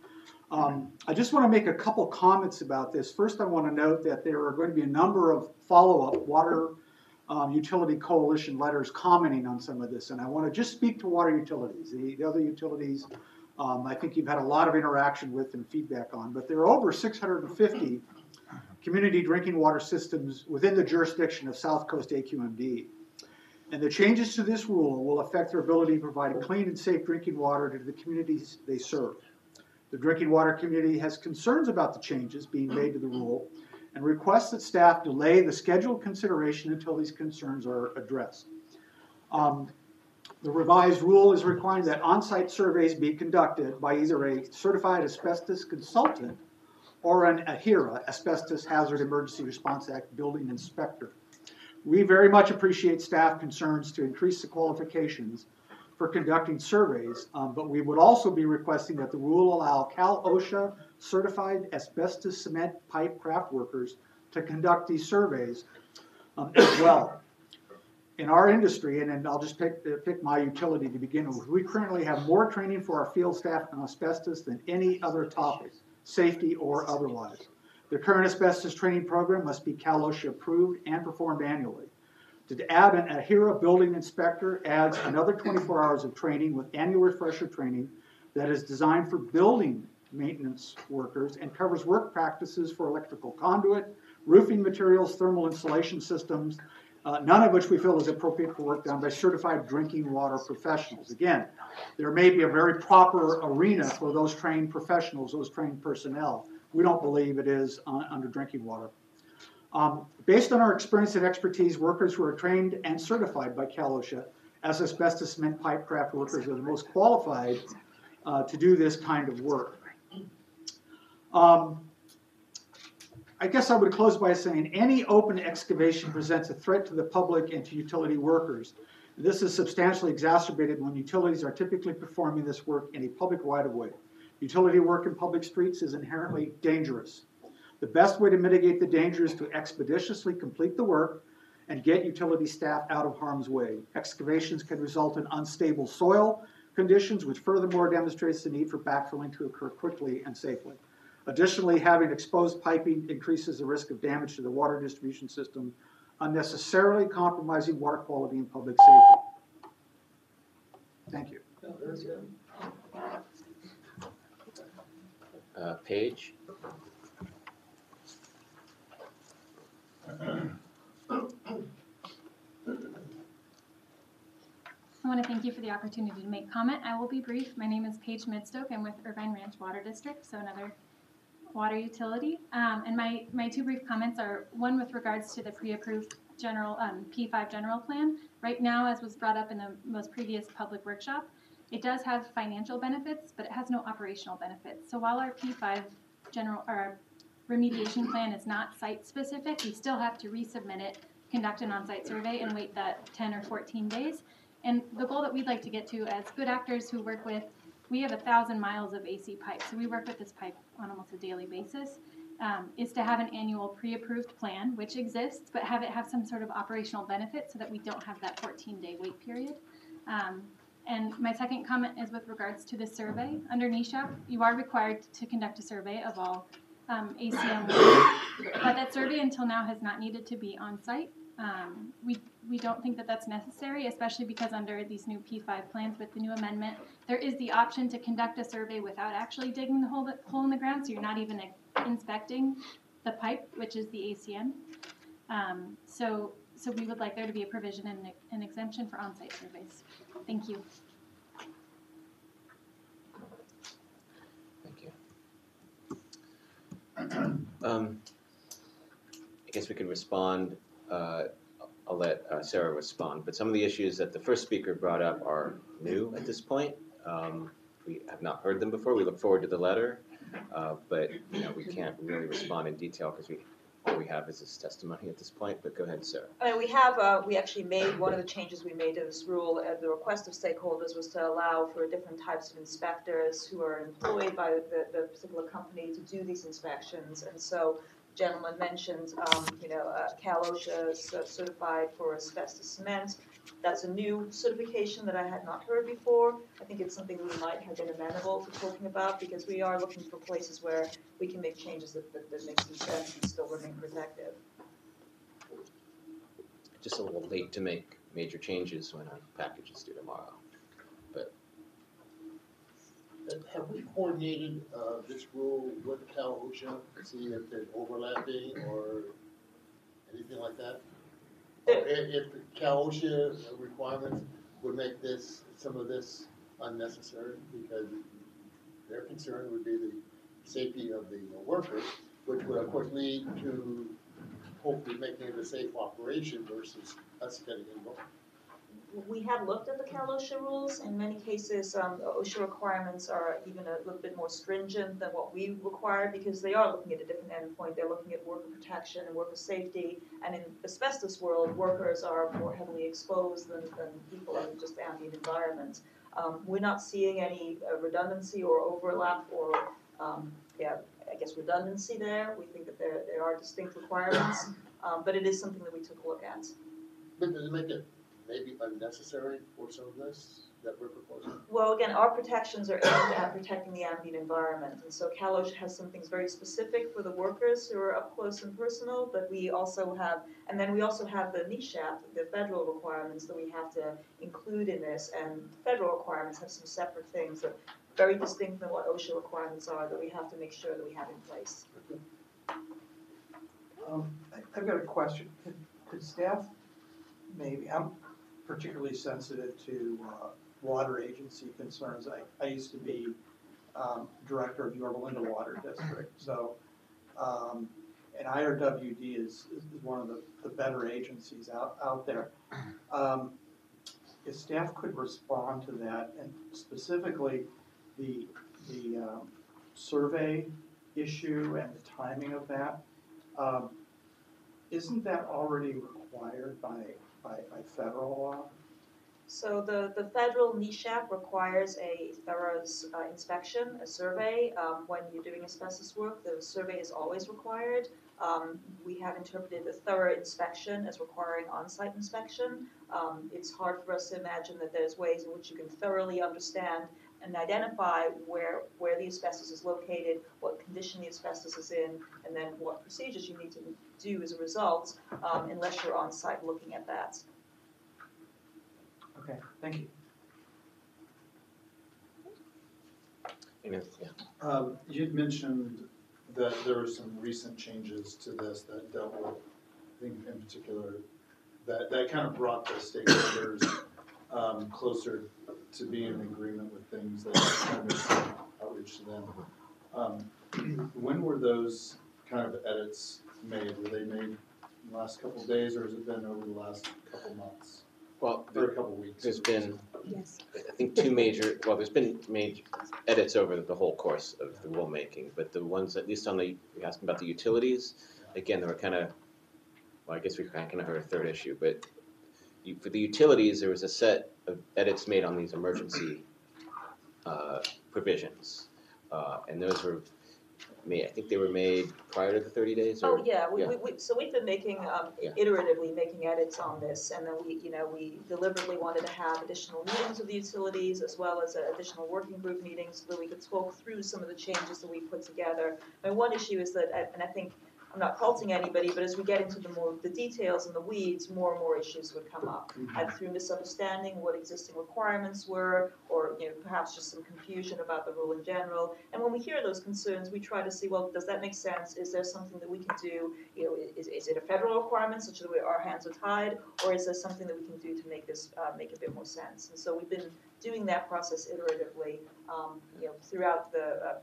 Speaker 9: I just want to make a couple comments about this. First, I want to note that there are going to be a number of follow-up water utility coalition letters commenting on some of this, and I want to just speak to water utilities. The other utilities
Speaker 11: I think you've had a lot of interaction with and feedback on, but there are over 650 community drinking water systems within the jurisdiction of South Coast AQMD. And the changes to this rule will affect their ability to provide clean and safe drinking water to the communities they serve. The drinking water community has concerns about the changes being made to the rule and requests that staff delay the scheduled consideration until these concerns are addressed. The revised rule is requiring that on-site surveys be conducted by either a certified asbestos consultant or an AHERA, Asbestos Hazard Emergency Response Act building inspector. We very much appreciate staff concerns to increase the qualifications for conducting surveys, but we would also be requesting that the rule allow Cal OSHA certified asbestos cement pipe craft workers to conduct these surveys as well. In our industry, and I'll just pick my utility to begin with, we currently have more training for our field staff on asbestos than any other topic, safety or otherwise. The current asbestos training program must be Cal OSHA approved and performed annually. To add an AHERA building inspector adds another 24 hours of training with annual refresher training that is designed for building maintenance workers and covers work practices for electrical conduit, roofing materials, thermal insulation systems, none of which we feel is appropriate for work done by certified drinking water professionals. Again, there may be a very proper arena for those trained professionals, those trained personnel. We don't believe it is under drinking water. Based on our experience and expertise, workers who are trained and certified by Cal OSHA as asbestos cement pipe craft workers are the most qualified to do this kind of work. I guess I would close by saying any open excavation presents a threat to the public and to utility workers. This is substantially exacerbated when utilities are typically performing this work in a public right-of-way. Utility work in public streets is inherently dangerous. The best way to mitigate the danger is to expeditiously complete the work and get utility staff out of harm's way. Excavations can result in unstable soil conditions, which furthermore demonstrates the need for backfilling to occur quickly and safely. Additionally, having exposed piping increases the risk of damage to the water distribution system, unnecessarily compromising water quality and public safety. Thank you.
Speaker 1: Paige?
Speaker 12: I want to thank you for the opportunity to make comment. I will be brief. My name is Paige Midstoke. I'm with Irvine Ranch Water District, so another water utility. And my two brief comments are one with regards to the pre-approved general P5 general plan. Right now, as was brought up in the most previous public workshop, it does have financial benefits, but it has no operational benefits. So while our P5 general or remediation plan is not site specific, we still have to resubmit it, conduct an on-site survey, and wait that 10 or 14 days. And the goal that we'd like to get to as good actors who work with, we have 1,000 miles of AC pipe, so we work with this pipe on almost a daily basis, is to have an annual pre-approved plan, which exists, but have it have some sort of operational benefit so that we don't have that 14-day wait period. And my second comment is with regards to the survey. Under NESHAP, you are required to conduct a survey of all ACM work, but that survey until now has not needed to be on site. We don't think that that's necessary, especially because under these new P5 plans with the new amendment, there is the option to conduct a survey without actually digging the hole in the ground, so you're not even inspecting the pipe, which is the ACM. So we would like there to be a provision and an exemption for on-site surveys. Thank you.
Speaker 1: Thank you. I guess we could respond. I'll let Sarah respond, but some of the issues that the first speaker brought up are new at this point. We have not heard them before. We look forward to the letter, but we can't really respond in detail because all we have is this testimony at this point. But go ahead, Sarah.
Speaker 7: We actually made, one of the changes we made to this rule at the request of stakeholders was to allow for different types of inspectors who are employed by the particular company to do these inspections. And so the gentleman mentioned, Cal OSHA certified for asbestos cement. That's a new certification that I had not heard before. I think it's something we might have been amenable to talking about because we are looking for places where we can make changes that make some sense and still remain protective.
Speaker 1: Just a little late to make major changes when our package is due tomorrow. But
Speaker 3: Have we coordinated, this rule with Cal OSHA to see if there's overlapping or anything like that? Or if the Cal OSHA requirements would make this, some of this unnecessary, because their concern would be the safety of the workers, which would of course lead to hopefully making it a safe operation versus us getting involved.
Speaker 7: We have looked at the Cal OSHA rules. In many cases, the OSHA requirements are even a little bit more stringent than what we require because they are looking at a different endpoint. They're looking at worker protection and worker safety. And in asbestos world, workers are more heavily exposed than people in just the ambient environment. We're not seeing any redundancy or overlap or, I guess redundancy there. We think that there are distinct requirements, but it is something that we took a look at.
Speaker 3: But does it make it maybe unnecessary for some of this that we're proposing?
Speaker 7: Well, again, our protections are aimed at protecting the ambient environment, and so Cal OSHA has some things very specific for the workers who are up close and personal, but we also have, and then we also have the NESHAP, the federal requirements that we have to include in this, and federal requirements have some separate things that are very distinct than what OSHA requirements are that we have to make sure that we have in place.
Speaker 9: I've got a question. Could staff maybe, I'm particularly sensitive to water agency concerns. I used to be director of Yorba Linda Water District, so and IRWD is one of the better agencies out there. If staff could respond to that, and specifically the survey issue and the timing of that, isn't that already required by federal law?
Speaker 7: So the federal NESHAP requires a thorough inspection, a survey. When you're doing asbestos work, the survey is always required. We have interpreted a thorough inspection as requiring on-site inspection. It's hard for us to imagine that there's ways in which you can thoroughly understand and identify where the asbestos is located, what condition the asbestos is in, and then what procedures you need to do as a result, unless you're on site looking at that.
Speaker 9: Okay, thank you.
Speaker 1: Yeah.
Speaker 4: You'd mentioned that there were some recent changes to this that dealt with, I think in particular, that kind of brought the stakeholders closer to being in agreement with things that kind of outreach to them. When were those kind of edits made? Were they made in the last couple of days, or has it been over the last couple of months?
Speaker 1: Well,
Speaker 4: Or a couple of weeks?
Speaker 1: there's been,
Speaker 2: Yes.
Speaker 1: I think, two major, well, there's been major edits over the whole course of the rulemaking, but the ones, at least on the, you're asking about the utilities, again, they were kind of, well, I guess we kind of heard a third issue, but for the utilities, there was a set of edits made on these emergency provisions. And those were made, I think they were made prior to the 30 days? Or,
Speaker 7: Oh, yeah, so we've been making,
Speaker 1: Yeah.
Speaker 7: iteratively making edits on this, and then we deliberately wanted to have additional meetings with the utilities as well as additional working group meetings so that we could talk through some of the changes that we put together. And one issue is that, and I think, I'm not faulting anybody, but as we get into the details and the weeds, more and more issues would come up. Either through misunderstanding what existing requirements were, or perhaps just some confusion about the rule in general. And when we hear those concerns, we try to see, well, does that make sense? Is there something that we can do? Is it a federal requirement such that our hands are tied, or is there something that we can do to make this make a bit more sense? And so we've been doing that process iteratively, throughout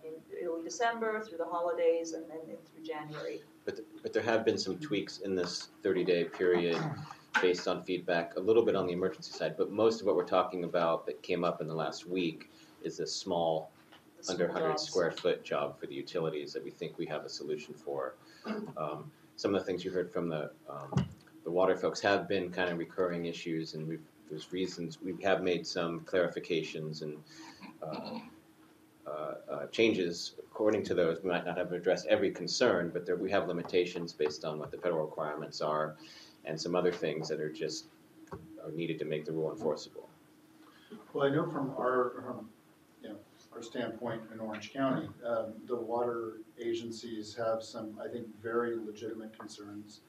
Speaker 7: in early December, through the holidays, and then through January.
Speaker 1: But there have been some tweaks in this 30-day period based on feedback, a little bit on the emergency side, but most of what we're talking about that came up in the last week is a small, under 100 square foot job for the utilities that we think we have a solution for. Some of the things you heard from the water folks have been kind of recurring issues, and there's reasons, we have made some clarifications and changes according to those. We might not have addressed every concern, but we have limitations based on what the federal requirements are and some other things that are needed to make the rule enforceable.
Speaker 4: Well, I know from our standpoint in Orange County, the water agencies have some, I think, very legitimate concerns.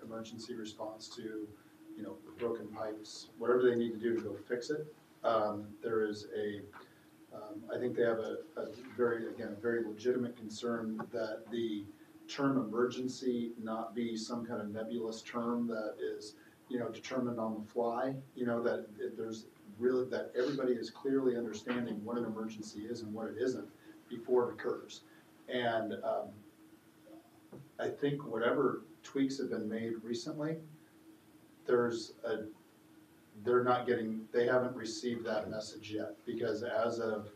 Speaker 4: Emergency response to, broken pipes, whatever they need to do to go fix it. There is a I think they have a very legitimate concern that the term emergency not be some kind of nebulous term that is, determined on the fly, that that everybody is clearly understanding what an emergency is and what it isn't before it occurs. And I think whatever tweaks have been made recently, they haven't received that message yet, because as of,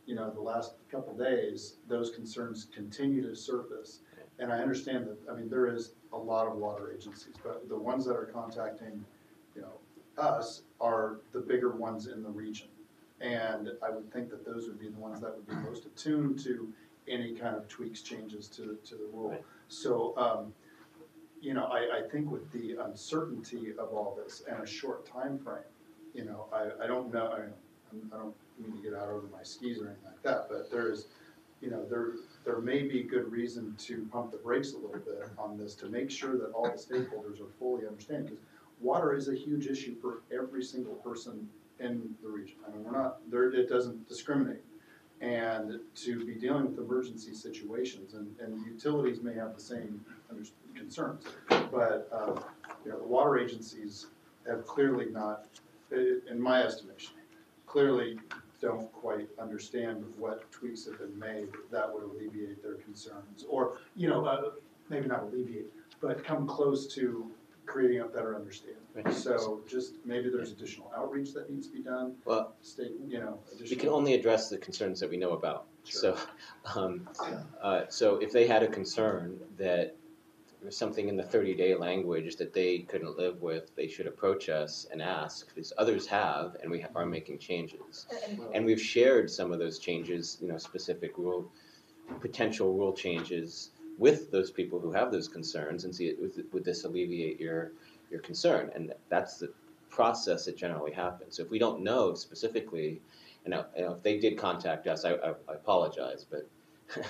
Speaker 4: the last couple days, those concerns continue to surface. And I understand that, there is a lot of water agencies, but the ones that are contacting, us are the bigger ones in the region. And I would think that those would be the ones that would be most attuned to any kind of tweaks, changes to the rule.
Speaker 1: Right.
Speaker 4: So, I think with the uncertainty of all this and a short time frame, I don't know, I don't mean to get out over my skis or anything like that, but there's, there may be good reason to pump the brakes a little bit on this to make sure that all the stakeholders are fully understanding, because water is a huge issue for every single person in the region. We're not there; it doesn't discriminate. And to be dealing with emergency situations, and utilities may have the same concerns, but the water agencies have clearly not, in my estimation, clearly don't quite understand what tweaks have been made that would alleviate their concerns, or maybe not alleviate, but come close to creating a better understanding.
Speaker 1: Right.
Speaker 4: So just maybe there's additional outreach that needs to be done.
Speaker 1: Well,
Speaker 4: additional.
Speaker 1: we can only address the concerns that we know about.
Speaker 4: Sure.
Speaker 1: So if they had a concern that there was something in the 30-day language that they couldn't live with, they should approach us and ask, because others have, and we are making changes. And we've shared some of those changes, specific potential rule changes with those people who have those concerns, and see, would this alleviate your concern? And that's the process that generally happens. So if we don't know specifically, if they did contact us, I apologize, but.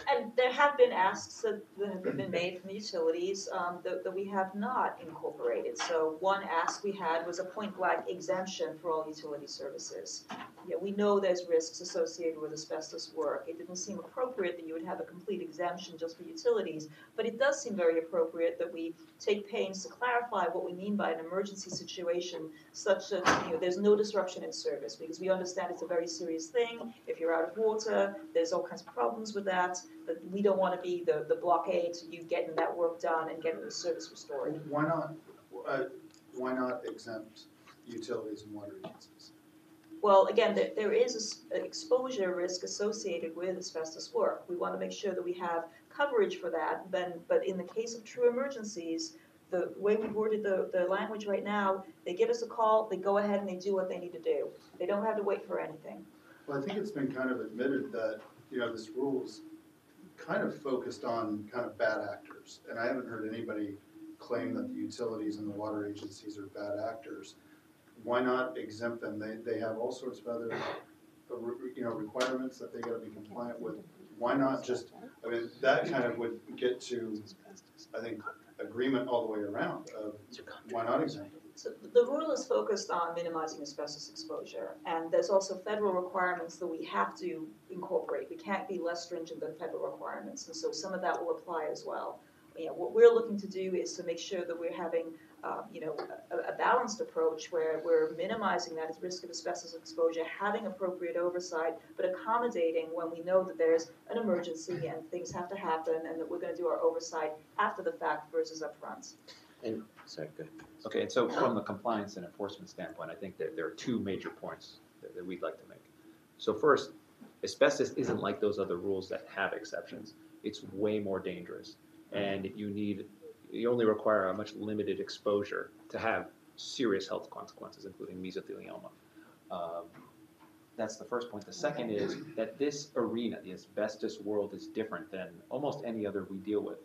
Speaker 7: And there have been asks that have been made from the utilities that we have not incorporated. So one ask we had was a point-blank exemption for all utility services. We know there's risks associated with asbestos work. It didn't seem appropriate that you would have a complete exemption just for utilities, but it does seem very appropriate that we take pains to clarify what we mean by an emergency situation, such that there's no disruption in service, because we understand it's a very serious thing. If you're out of water, there's all kinds of problems with that. But we don't want to be the blockade to you getting that work done and getting the service restored.
Speaker 4: Why not exempt utilities and water agencies?
Speaker 7: Well, again, there is an exposure risk associated with asbestos work. We want to make sure that we have coverage for that. But in the case of true emergencies, the way we've worded the language right now, they give us a call, they go ahead and they do what they need to do. They don't have to wait for anything.
Speaker 4: Well, I think it's been kind of admitted that, this rule's kind of focused on kind of bad actors. And I haven't heard anybody claim that the utilities and the water agencies are bad actors. Why not exempt them? They have all sorts of other, requirements that they gotta be compliant with. Why not just, that kind of would get to, I think, agreement all the way around of why not exempt them?
Speaker 7: So the rule is focused on minimizing asbestos exposure, and there's also federal requirements that we have to incorporate. We can't be less stringent than federal requirements, and so some of that will apply as well. What we're looking to do is to make sure that we're having, a balanced approach where we're minimizing that risk of asbestos exposure, having appropriate oversight, but accommodating when we know that there's an emergency and things have to happen, and that we're going to do our oversight after the fact versus upfront.
Speaker 1: And sorry, go ahead.
Speaker 6: Okay, and so from the compliance and enforcement standpoint, I think that there are two major points that we'd like to make. So first, asbestos isn't like those other rules that have exceptions. It's way more dangerous, and you only require a much limited exposure to have serious health consequences, including mesothelioma. That's the first point. The second is that this arena, the asbestos world, is different than almost any other we deal with.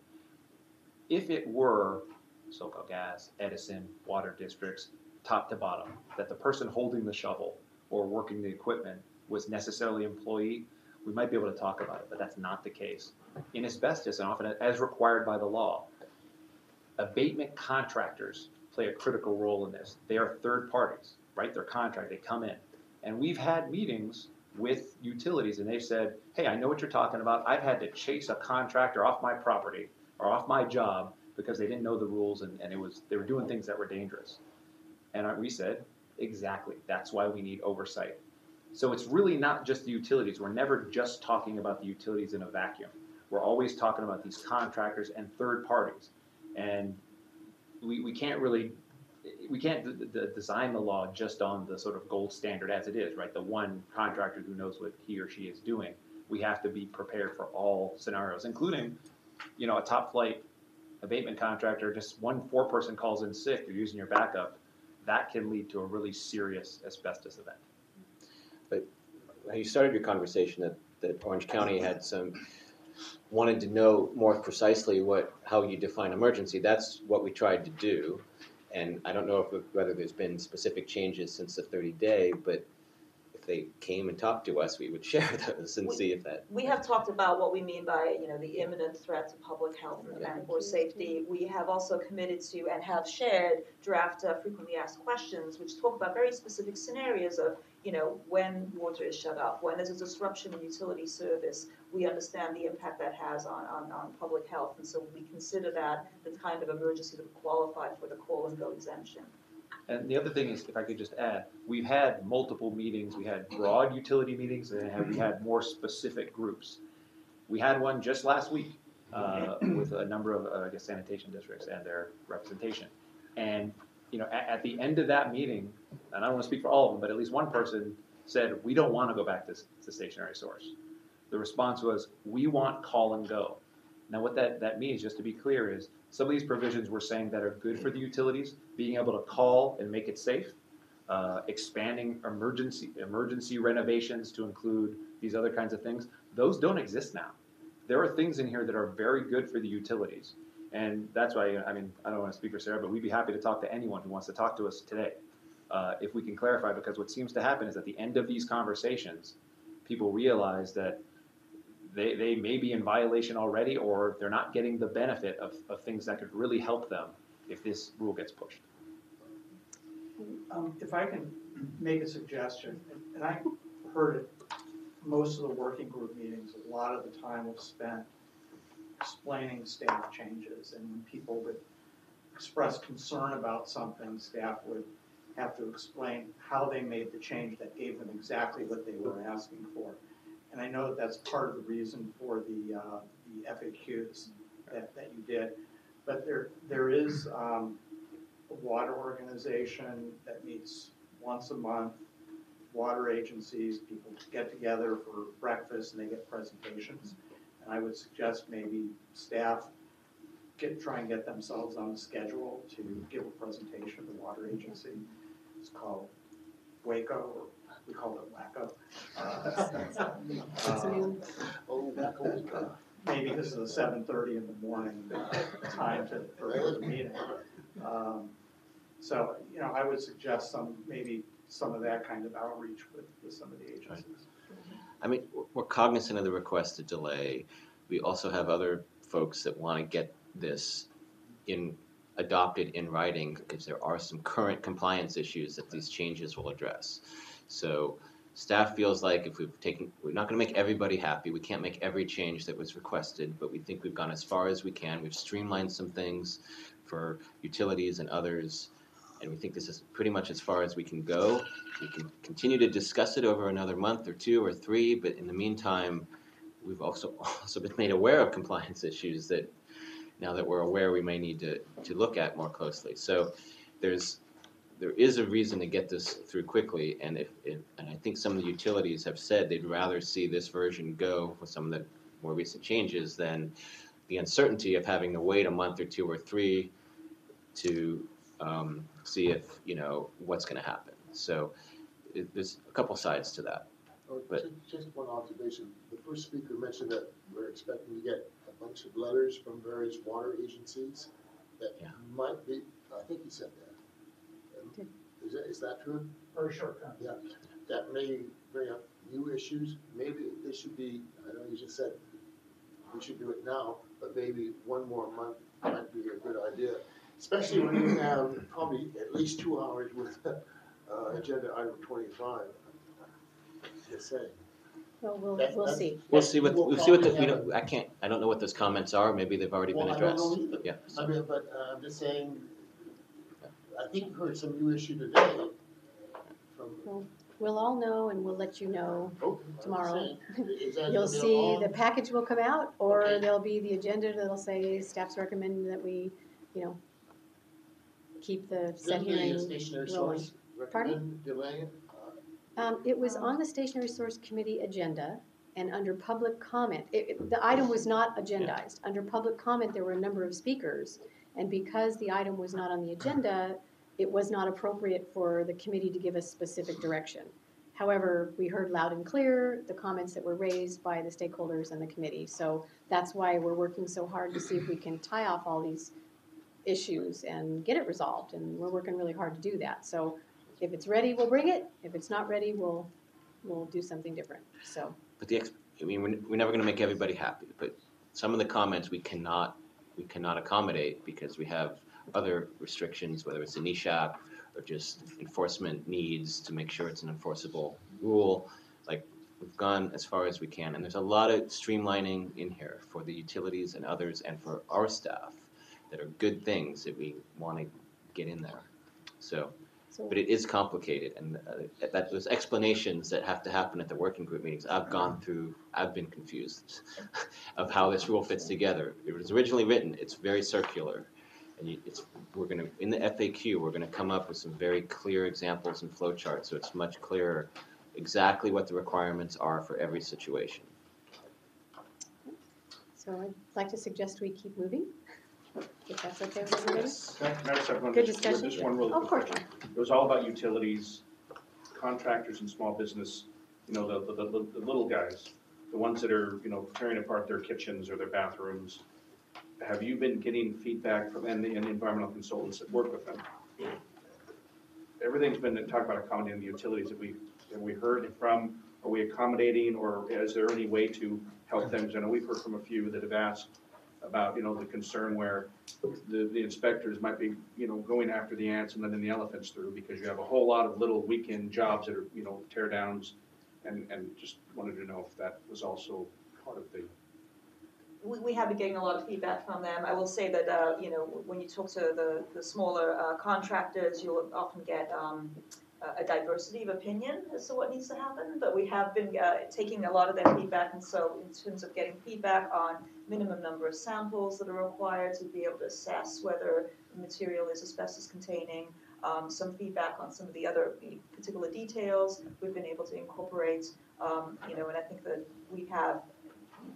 Speaker 6: If it were SoCalGas, Edison, water districts, top to bottom, that the person holding the shovel or working the equipment was necessarily an employee, we might be able to talk about it, but that's not the case. In asbestos, and often as required by the law, abatement contractors play a critical role in this. They are third parties, right? They're contract, they come in. And we've had meetings with utilities, and they've said, hey, I know what you're talking about. I've had to chase a contractor off my property or off my job because they didn't know the rules and they were doing things that were dangerous. And we said, exactly, that's why we need oversight. So it's really not just the utilities. We're never just talking about the utilities in a vacuum. We're always talking about these contractors and third parties. And we can't really, we can't design the law just on the sort of gold standard as it is, right? The one contractor who knows what he or she is doing. We have to be prepared for all scenarios, including, a top flight abatement contractor, just one 4-person calls in sick, you're using your backup, that can lead to a really serious asbestos event.
Speaker 1: But you started your conversation that Orange County had wanted to know more precisely how you define emergency. That's what we tried to do. And I don't know whether there's been specific changes since the 30-day, but if they came and talked to us, we would share those and see if that.
Speaker 7: We have talked about what we mean by, the imminent threat to public health and or safety. We have also committed to and have shared draft frequently asked questions, which talk about very specific scenarios of, when water is shut off, when there's a disruption in utility service. We understand the impact that has on public health, and so we consider that the kind of emergency that would qualify for the call-and-go exemption.
Speaker 6: And the other thing is, if I could just add, we've had multiple meetings. We had broad utility meetings, and we had more specific groups. We had one just last week with a number of, sanitation districts and their representation. And, at the end of that meeting, and I don't want to speak for all of them, but at least one person said, we don't want to go back to stationary source. The response was, we want call and go. Now what that means, just to be clear, is some of these provisions we're saying that are good for the utilities, being able to call and make it safe, expanding emergency renovations to include these other kinds of things, those don't exist now. There are things in here that are very good for the utilities. And that's why, I don't want to speak for Sarah, but we'd be happy to talk to anyone who wants to talk to us today. If we can clarify, because what seems to happen is at the end of these conversations, people realize that they may be in violation already, or they're not getting the benefit of things that could really help them if this rule gets pushed.
Speaker 9: If I can make a suggestion, and I heard it, most of the working group meetings, a lot of the time was spent explaining staff changes, and when people would express concern about something, staff would have to explain how they made the change that gave them exactly what they were asking for. And I know that's part of the reason for the FAQs that you did. But there is a water organization that meets once a month, water agencies, people get together for breakfast and they get presentations. And I would suggest maybe staff try and get themselves on the schedule to give a presentation to the water agency. It's called Waco, or we call it WACO. Maybe this is a 7:30 in the morning time for the meeting. So, I would suggest maybe some of that kind of outreach with some of the agencies.
Speaker 1: We're cognizant of the request to delay. We also have other folks that want to get this adopted in writing, because there are some current compliance issues that these changes will address. So staff feels like we're not going to make everybody happy. We can't make every change that was requested, but we think we've gone as far as we can. We've streamlined some things for utilities and others, and we think this is pretty much as far as we can go. We can continue to discuss it over another month or 2 or 3, but in the meantime, we've also been made aware of compliance issues that now that we're aware we may need to look at more closely. So there is a reason to get this through quickly, and I think some of the utilities have said they'd rather see this version go with some of the more recent changes than the uncertainty of having to wait a month or 2 or 3 to see if what's going to happen. So there's a couple sides to that.
Speaker 3: Just one observation. The first speaker mentioned that we're expecting to get a bunch of letters from various water agencies that might be, I think he said that. Is that true?
Speaker 9: For sure.
Speaker 3: Yeah, that may bring up new issues. Maybe they should be, I know you just said we should do it now, but maybe one more month might be a good idea. Especially when you have probably at least 2 hours with agenda item 25. Just saying.
Speaker 2: Well, we'll
Speaker 3: That's-
Speaker 2: see.
Speaker 1: We'll see what,
Speaker 3: We'll
Speaker 1: we'll see what,
Speaker 3: probably
Speaker 1: we
Speaker 3: have
Speaker 1: don't, I don't know what those comments are, maybe they've already been
Speaker 3: Well, I don't know
Speaker 1: addressed.
Speaker 3: either.
Speaker 1: Yeah,
Speaker 3: I
Speaker 1: so,
Speaker 3: mean, but I'm just saying, I think we heard some new issue today from.
Speaker 2: We'll all know and we'll let you know
Speaker 3: Oh,
Speaker 2: tomorrow.
Speaker 3: Is that
Speaker 2: You'll
Speaker 3: they're
Speaker 2: see
Speaker 3: all-
Speaker 2: the package will come out, or
Speaker 3: Okay.
Speaker 2: there'll be the agenda that'll say staff's recommending that we, keep the set
Speaker 3: Didn't the
Speaker 2: hearing
Speaker 3: stationary
Speaker 2: rolling.
Speaker 3: source
Speaker 2: Pardon?
Speaker 3: recommend delaying?
Speaker 2: It was on the Stationary Source Committee agenda, and under public comment, the item was not agendized. Under public comment, there were a number of speakers, and because the item was not on the agenda, it was not appropriate for the committee to give us specific direction. However, we heard loud and clear the comments that were raised by the stakeholders and the committee, so that's why we're working so hard to see if we can tie off all these issues and get it resolved, and we're working really hard to do that. So if it's ready, we'll bring it. If it's not ready, we'll do something different, so.
Speaker 1: but we're never gonna make everybody happy, but some of the comments we cannot accommodate because we have other restrictions, whether it's a NESHAP or just enforcement needs to make sure it's an enforceable rule. Like, we've gone as far as we can, and there's a lot of streamlining in here for the utilities and others and for our staff that are good things that we wanna get in there. So, but it is complicated, and those explanations that have to happen at the working group meetings, I've gone through, I've been confused of how this rule fits together. It was originally written, it's very circular, and we're gonna, in the FAQ, we're gonna come up with some very clear examples and flow charts, so it's much clearer exactly what the requirements are for every situation.
Speaker 2: So I'd like to suggest we keep moving, if that's okay with everybody.
Speaker 6: Can I just have one,
Speaker 2: Good
Speaker 6: just
Speaker 2: discussion?
Speaker 6: one really
Speaker 2: Of
Speaker 6: quick
Speaker 2: course.
Speaker 6: question. It was all about utilities, contractors and small business, the little guys, the ones that are, tearing apart their kitchens or their bathrooms. Have you been getting feedback from, and the environmental consultants that work with them? Everything's been talked about accommodating the utilities. Have we heard from, are we accommodating, or is there any way to help them? 'Cause I know we've heard from a few that have asked about, the concern where the inspectors might be, going after the ants and letting the elephants through, because you have a whole lot of little weekend jobs that are, tear downs, and just wanted to know if that was also part of the.
Speaker 7: We have been getting a lot of feedback from them. I will say that, when you talk to the smaller contractors, you'll often get a diversity of opinion as to what needs to happen, but we have been taking a lot of their feedback, and so in terms of getting feedback on minimum number of samples that are required to be able to assess whether the material is asbestos containing, some feedback on some of the other particular details we've been able to incorporate, and I think that we have,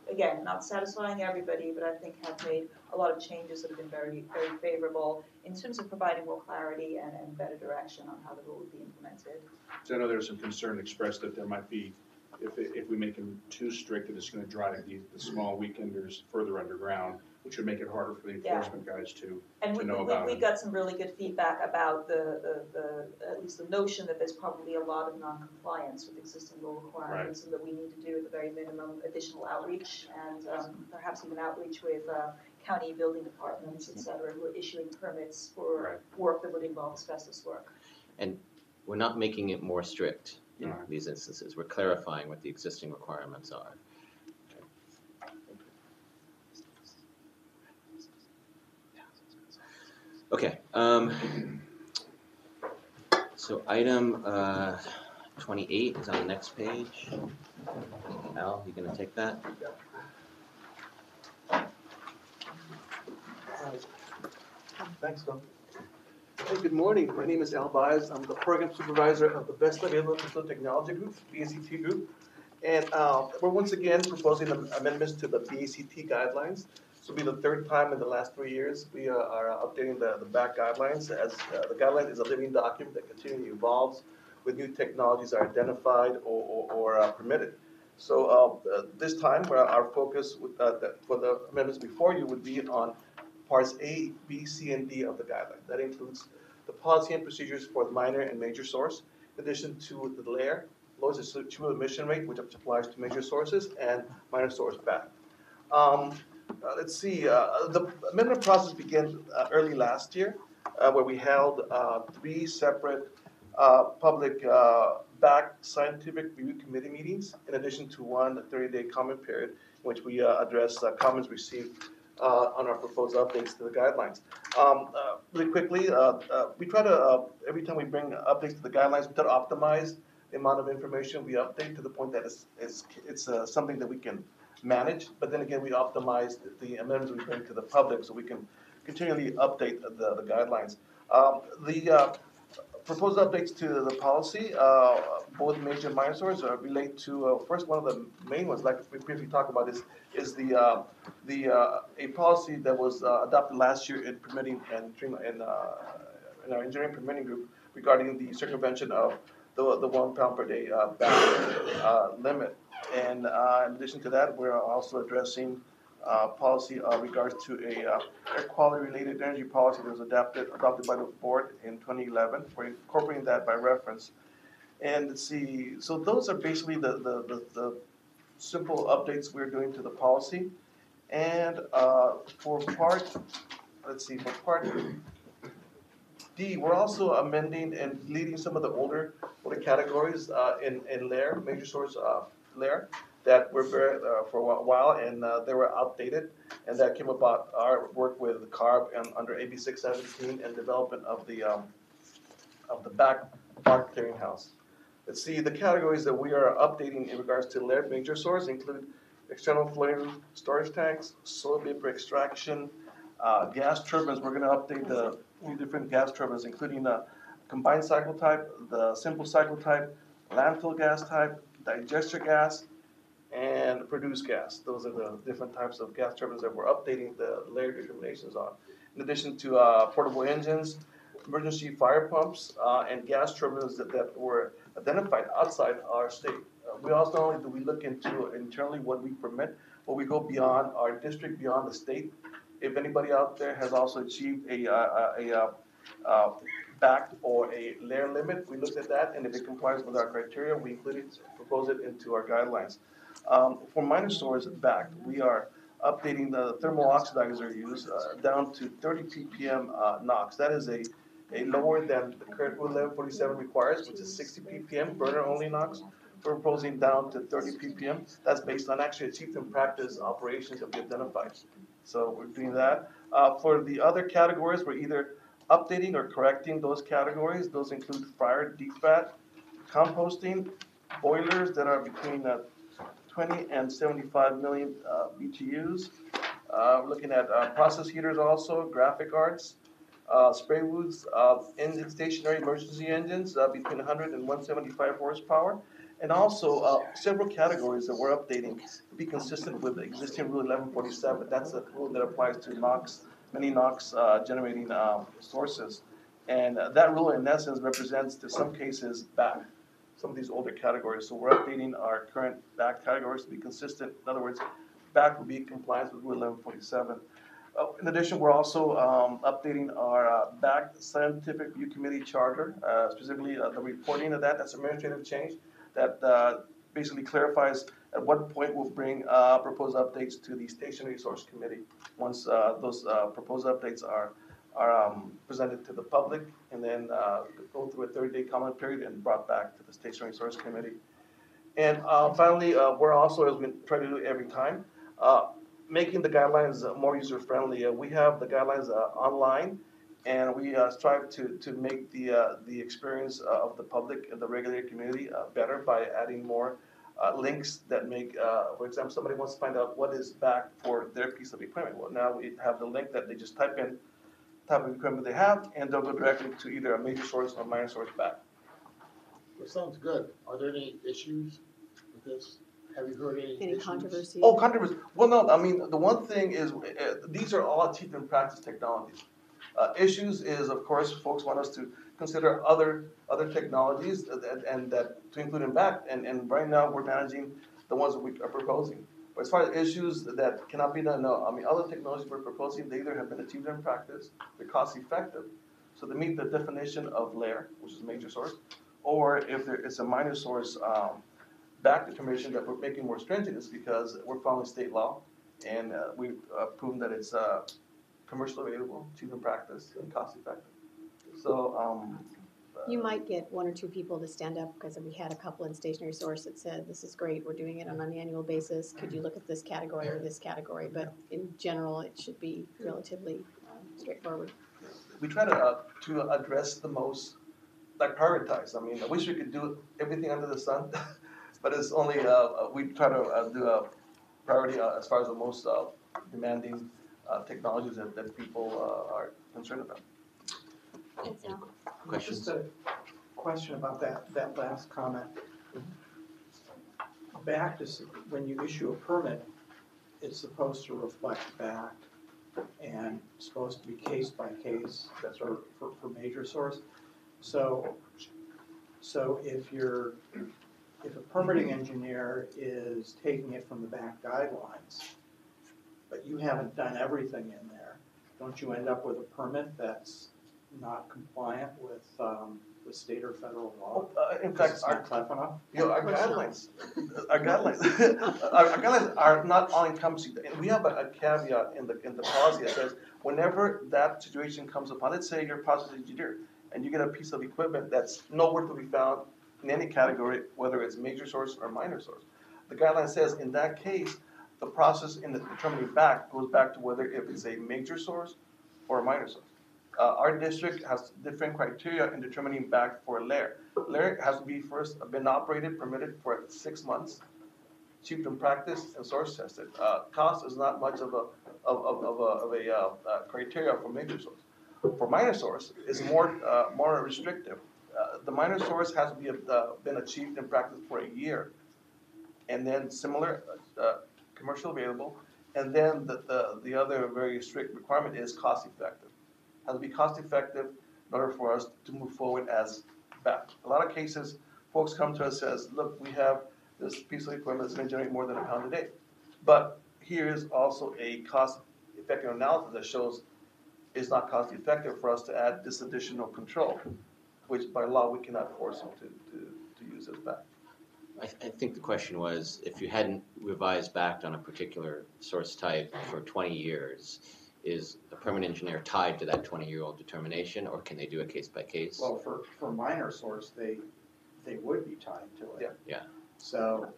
Speaker 7: again, not satisfying everybody, but I think have made a lot of changes that have been very, very favorable in terms of providing more clarity and better direction on how the rule would be implemented.
Speaker 6: So I know there's some concern expressed that there might be, if we make them too strict, that it's gonna drive the small weekenders further underground, which would make it harder for the enforcement guys to know about
Speaker 7: We
Speaker 6: it.
Speaker 7: got some really good feedback about the at least the notion that there's probably a lot of non-compliance with existing rule requirements, and that we need to do at the very minimum additional outreach and perhaps even outreach with county building departments, et cetera, who are issuing permits for work that would involve asbestos work.
Speaker 1: And we're not making it more strict in
Speaker 6: Right.
Speaker 1: these instances, we're clarifying what the existing requirements are. Okay, so item 28 is on the next page. Al, you gonna take that?
Speaker 13: Thanks, Tom. Hey, good morning. My name is Al Baez. I'm the program supervisor of the Best Available Digital Technology Group, BACT Group. And we're once again proposing amendments to the BACT guidelines. This will be the third time in the last 3 years we are updating the BACT guidelines, as the guideline is a living document that continually evolves with new technologies are identified or permitted. So this time, our focus for the amendments before you would be on parts A, B, C, and D of the guideline. That includes the policy and procedures for the minor and major source, in addition to the layer, lowest achievable emission rate, which applies to major sources, and minor source BACT. Let's see, the amendment process began early last year, where we held 3 separate public back scientific review committee meetings, in addition to one 30-day comment period, in which we address comments received on our proposed updates to the guidelines. Really quickly, we try to, every time we bring updates to the guidelines, we try to optimize the amount of information we update to the point that it's something that we can manage, but then again, we optimize the amendments we bring to the public so we can continually update the guidelines. The proposed updates to the policy, both major and minor sources, relate to, first, one of the main ones, like we briefly talked about, is a policy that was adopted last year in permitting and in our engineering permitting group regarding the circumvention of the 1 pound per day back limit. And in addition to that, we're also addressing policy regards to a air quality related energy policy that was adopted by the board in 2011. We're incorporating that by reference. And let's see, so those are basically the simple updates we're doing to the policy. And for part D, we're also amending and deleting some of the older categories in layer, major source layer, that were very, for a while, and they were outdated, and that came about our work with CARB and under AB 617 and development of the back park clearinghouse. Let's see, the categories that we are updating in regards to layered major source include external flame storage tanks, soil vapor extraction, gas turbines. We're going to update the 3 different gas turbines, including the combined cycle type, the simple cycle type, landfill gas type, digester gas, and produced gas. Those are the different types of gas turbines that we're updating the layer determinations on. In addition to portable engines, emergency fire pumps, and gas turbines that were identified outside our state. We also, not only do we look into internally what we permit, but we go beyond our district, beyond the state. If anybody out there has also achieved a backed or a layer limit, we looked at that, and if it complies with our criteria, we propose it into our guidelines. For minor source backed, we are updating the thermal oxidizer use down to 30 ppm NOx. That is a lower than the current Rule 1147 requires, which is 60 ppm burner only NOx. We're proposing down to 30 ppm. That's based on actually achieved in practice operations that we identified. So we're doing that. For the other categories, we're either updating or correcting those categories. Those include fryer defat, composting, boilers that are between 20 and 75 million BTUs. We're looking at process heaters also, graphic arts, spray woods, engine stationary emergency engines between 100 and 175 horsepower. And also several categories that we're updating to be consistent with the existing Rule 1147. That's a rule that applies to NOx, many NOx generating sources. And that rule in essence represents, to some cases, back some of these older categories. So we're updating our current back categories to be consistent. In other words, back will be in compliance with Rule 1147. In addition, we're also updating our back scientific review committee charter, specifically the reporting of that. That's administrative change that basically clarifies at what point we'll bring proposed updates to the Station Resource Committee once those proposed updates are presented to the public, and then go through a 30-day comment period and brought back to the Station Resource Committee. And finally, we're also, as we try to do every time, making the guidelines more user-friendly. We have the guidelines online, and we strive to make the experience of the public and the regulated community better by adding more links that make, for example, somebody wants to find out what is back for their piece of equipment. Well, now we have the link that they just type in type of equipment they have, and they'll go directly to either a major source or minor source back.
Speaker 3: That sounds good. Are there any issues with this? Have you heard any issues?
Speaker 2: controversy?
Speaker 13: Oh, controversy. Well, no, I mean, the one thing is, these are all achieved in practice technologies. Issues is, of course, folks want us to consider other technologies and that to include in back, and right now we're managing the ones that we are proposing. But as far as issues that cannot be done, no. I mean, other technologies we're proposing, they either have been achieved in practice, they're cost effective, so they meet the definition of layer, which is major source, or if it's a minor source back determination that we're making more stringent, is because we're following state law, and we've proven that it's commercially available, cheap in practice, and cost effective. So
Speaker 2: You might get one or two people to stand up, because we had a couple in Stationary Source that said, this is great, we're doing it on an annual basis, could you look at this category or this category? But in general, it should be relatively straightforward.
Speaker 13: We try to address the most, like prioritize. I mean, I wish we could do everything under the sun, but it's only, we try to do a priority as far as the most demanding technologies that people are concerned about.
Speaker 2: Thanks, Al.
Speaker 1: Questions?
Speaker 9: Just a question about that last comment. BACT is, when you issue a permit, it's supposed to reflect BACT and supposed to be case by case. That's for major source. So if a permitting engineer is taking it from the BACT guidelines, but you haven't done everything in there, don't you end up with a permit that's not compliant with state or federal law?
Speaker 13: In fact,
Speaker 9: It's not tough enough?
Speaker 13: our guidelines, our guidelines are not all encompassing. We have a caveat in the policy that says whenever that situation comes upon, let's say you're a process engineer and you get a piece of equipment that's nowhere to be found in any category, whether it's major source or minor source. The guideline says in that case, the process in determining BACT goes back to whether if it's a major source or a minor source. Our district has different criteria in determining BACT for a layer. Layer has to be first been operated, permitted for 6 months, achieved in practice, and source tested. Cost is not much of a criteria for major source. For minor source, it's more restrictive. The minor source has to be been achieved in practice for a year, and then similar commercial available, and then the other very strict requirement is cost effective. Has to be cost effective in order for us to move forward as BACT. A lot of cases, folks come to us and says, look, we have this piece of equipment that's going to generate more than £1 a day. But here is also a cost effective analysis that shows it's not cost effective for us to add this additional control, which by law we cannot force them to use as BACT.
Speaker 1: I think the question was, if you hadn't revised BACT on a particular source type for 20 years, is a permanent engineer tied to that 20-year-old determination, or can they do a case by case?
Speaker 9: Well, for minor source, they would be tied to it.
Speaker 1: Yeah.
Speaker 9: So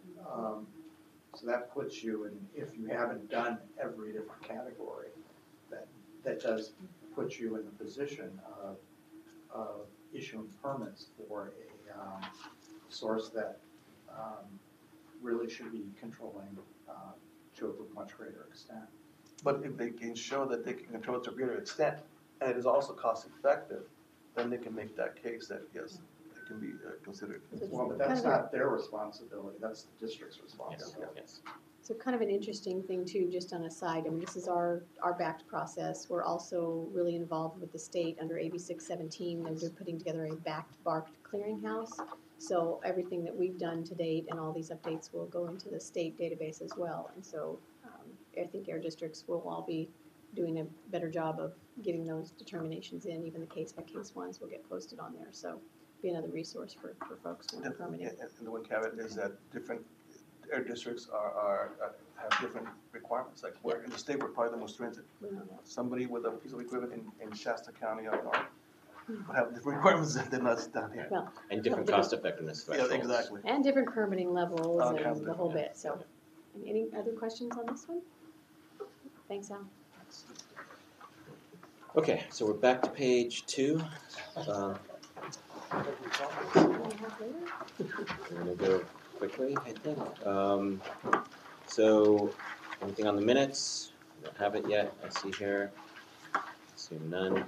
Speaker 9: that puts you in, if you haven't done every different category, that does put you in the position of issuing permits for a source that really should be controlling to a much greater extent.
Speaker 13: But if they can show that they can control it to a greater extent, and it is also cost effective, then they can make that case that yes, it can be considered.
Speaker 9: Well, but that's not their responsibility, that's the district's responsibility.
Speaker 1: Yes.
Speaker 2: So kind of an interesting thing too, just on a side, I mean, this is our BACT process. We're also really involved with the state under AB 617, and they're putting together a BACT clearinghouse. So everything that we've done to date and all these updates will go into the state database as well. And so I think our districts will all be doing a better job of getting those determinations in. Even the case-by-case ones will get posted on there. So be another resource for folks when they're permitting.
Speaker 13: And the one caveat is that different air districts have different requirements. Like where in the state, we're probably the most stringent. Somebody with a piece of equipment in Shasta County up north would have different requirements than us down here.
Speaker 2: Well,
Speaker 1: And different cost effectiveness thresholds.
Speaker 13: Yeah, exactly.
Speaker 2: and different permitting levels
Speaker 13: Okay.
Speaker 2: and the whole bit. So, any other questions on this one? Thanks, Al.
Speaker 1: Okay, so we're back to page 2. I'm going to go quickly, I think. So, anything on the minutes? I don't have it yet, I see here. Assume none.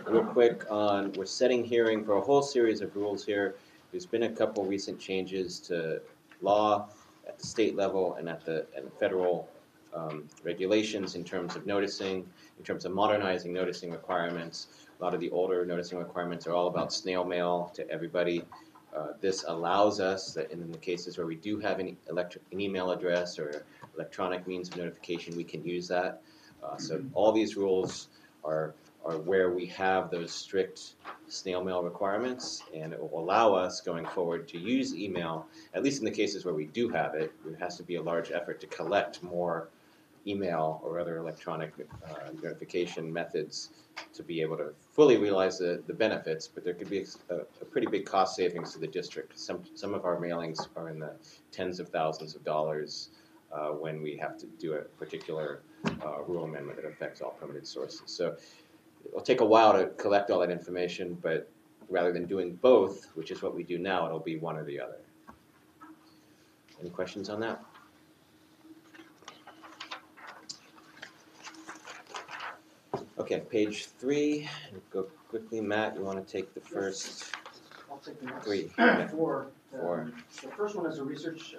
Speaker 1: Real quick on, we're setting hearing for a whole series of rules here. There's been a couple recent changes to law at the state level and at the federal regulations in terms of noticing, in terms of modernizing noticing requirements. A lot of the older noticing requirements are all about snail mail to everybody. This allows us, that in the cases where we do have an email address or electronic means of notification, we can use that. So all these rules are where we have those strict snail mail requirements, and it will allow us going forward to use email, at least in the cases where we do have it. There has to be a large effort to collect more email or other electronic notification methods to be able to fully realize the benefits, but there could be a pretty big cost savings to the district. Some of our mailings are in the tens of thousands of dollars when we have to do a particular rule amendment that affects all permitted sources. So it'll take a while to collect all that information, but rather than doing both, which is what we do now, it'll be one or the other. Any questions on that? Okay, page 3. Go quickly, Matt. You want to take the first
Speaker 14: I'll take the next
Speaker 1: 3?
Speaker 14: four.
Speaker 1: Four.
Speaker 14: The first one is a research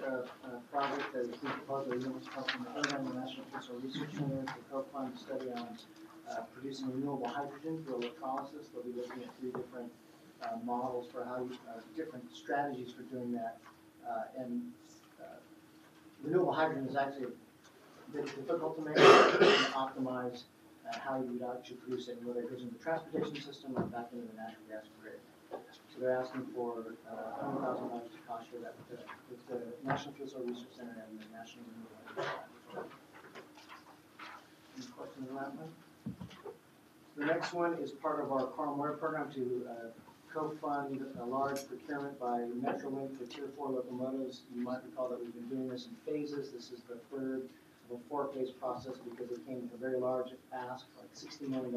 Speaker 14: project that is being proposed by the University of California National Coastal Research Center to co-fund a study on producing renewable hydrogen through electrolysis. They'll be looking at 3 different models for how different strategies for doing that. And renewable hydrogen is actually a bit difficult to make and optimize how you would actually produce it, and whether it goes into the transportation system or back into the natural gas grid. So they're asking for $100,000 to cost share that with the National Fuel Cell Research Center and the National Renewable Energy Laboratory. Any questions on that one? The next one is part of our Carl Moyer program to co-fund a large procurement by Metrolink for Tier 4 locomotives. You might recall that we've been doing this in phases. This is the third of a 4-phase process because it came with a very large ask, like $60 million,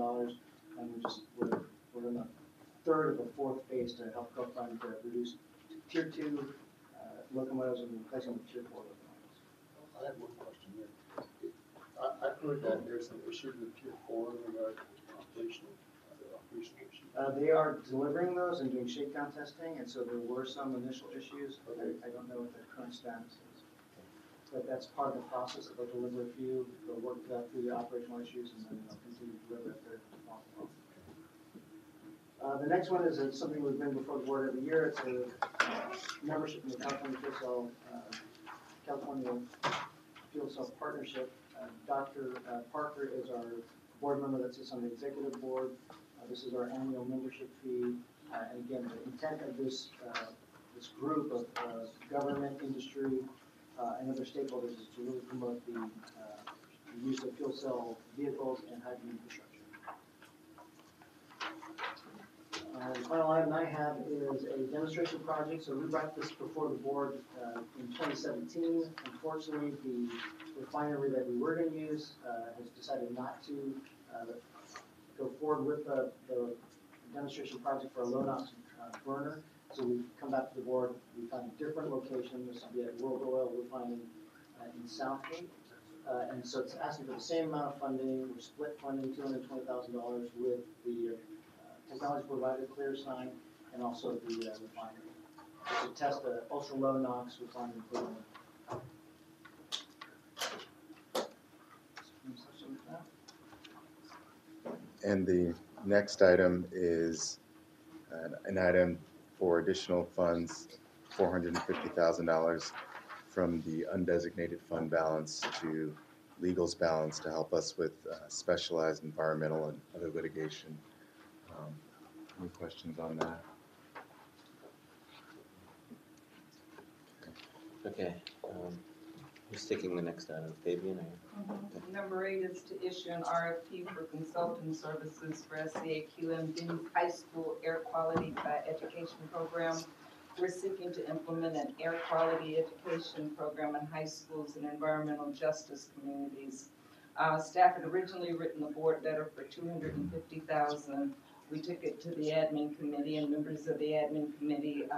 Speaker 14: and we're in the third of the 4th phase to help co-fund to reduce Tier 2 locomotives and replacing with Tier 4 locomotives.
Speaker 3: I have one question here. I've heard that there's some issues with Tier 4 in regard to operational issues.
Speaker 14: They are delivering those and doing shakedown testing, and so there were some initial issues, but I don't know what the current status is. But that's part of the process. They'll deliver a few, they'll work through the operational issues, and then they'll continue to deliver if they're possible. The next one is something we've been before the board every year. It's a membership in the California Fuel Cell Partnership. Dr. Parker is our board member that sits on the executive board. This is our annual membership fee. And again, the intent of this group of government, industry, and other stakeholders is to really promote the use of fuel cell vehicles and hydrogen infrastructure. The final item I have is a demonstration project. So we brought this before the board in 2017. Unfortunately, the refinery that we were going to use has decided not to go forward with the demonstration project for a low-NOx burner. So we've come back to the board. We found a different location. This will be at World Oil Refining in Southgate. And so it's asking for the same amount of funding. We're split funding $220,000 with the technology provider, ClearSign, and also the refinery. To test the ultra low NOx refinery equipment.
Speaker 8: And the next item is an item for additional funds, $450,000 from the undesignated fund balance to legal's balance to help us with specialized environmental and other litigation. Any questions on that?
Speaker 1: Okay. Who's taking the next item? Fabian?
Speaker 15: Number 8 is to issue an RFP for consulting services for SCAQMD High School Air Quality Education Program. We're seeking to implement an air quality education program in high schools and environmental justice communities. Staff had originally written the board letter for $250,000. We took it to the admin committee, and members of the admin committee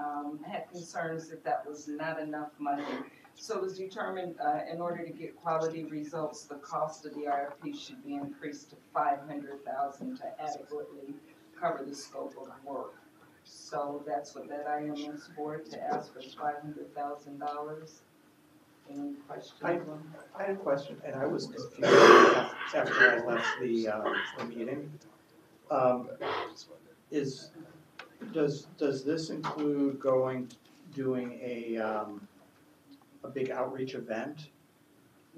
Speaker 15: had concerns that was not enough money. So it was determined in order to get quality results, the cost of the RFP should be increased to $500,000 to adequately cover the scope of work. So that's what that item is for, to ask for $500,000. Any questions?
Speaker 9: I had a question, and I was confused after I left the meeting. Does this include doing a big outreach event?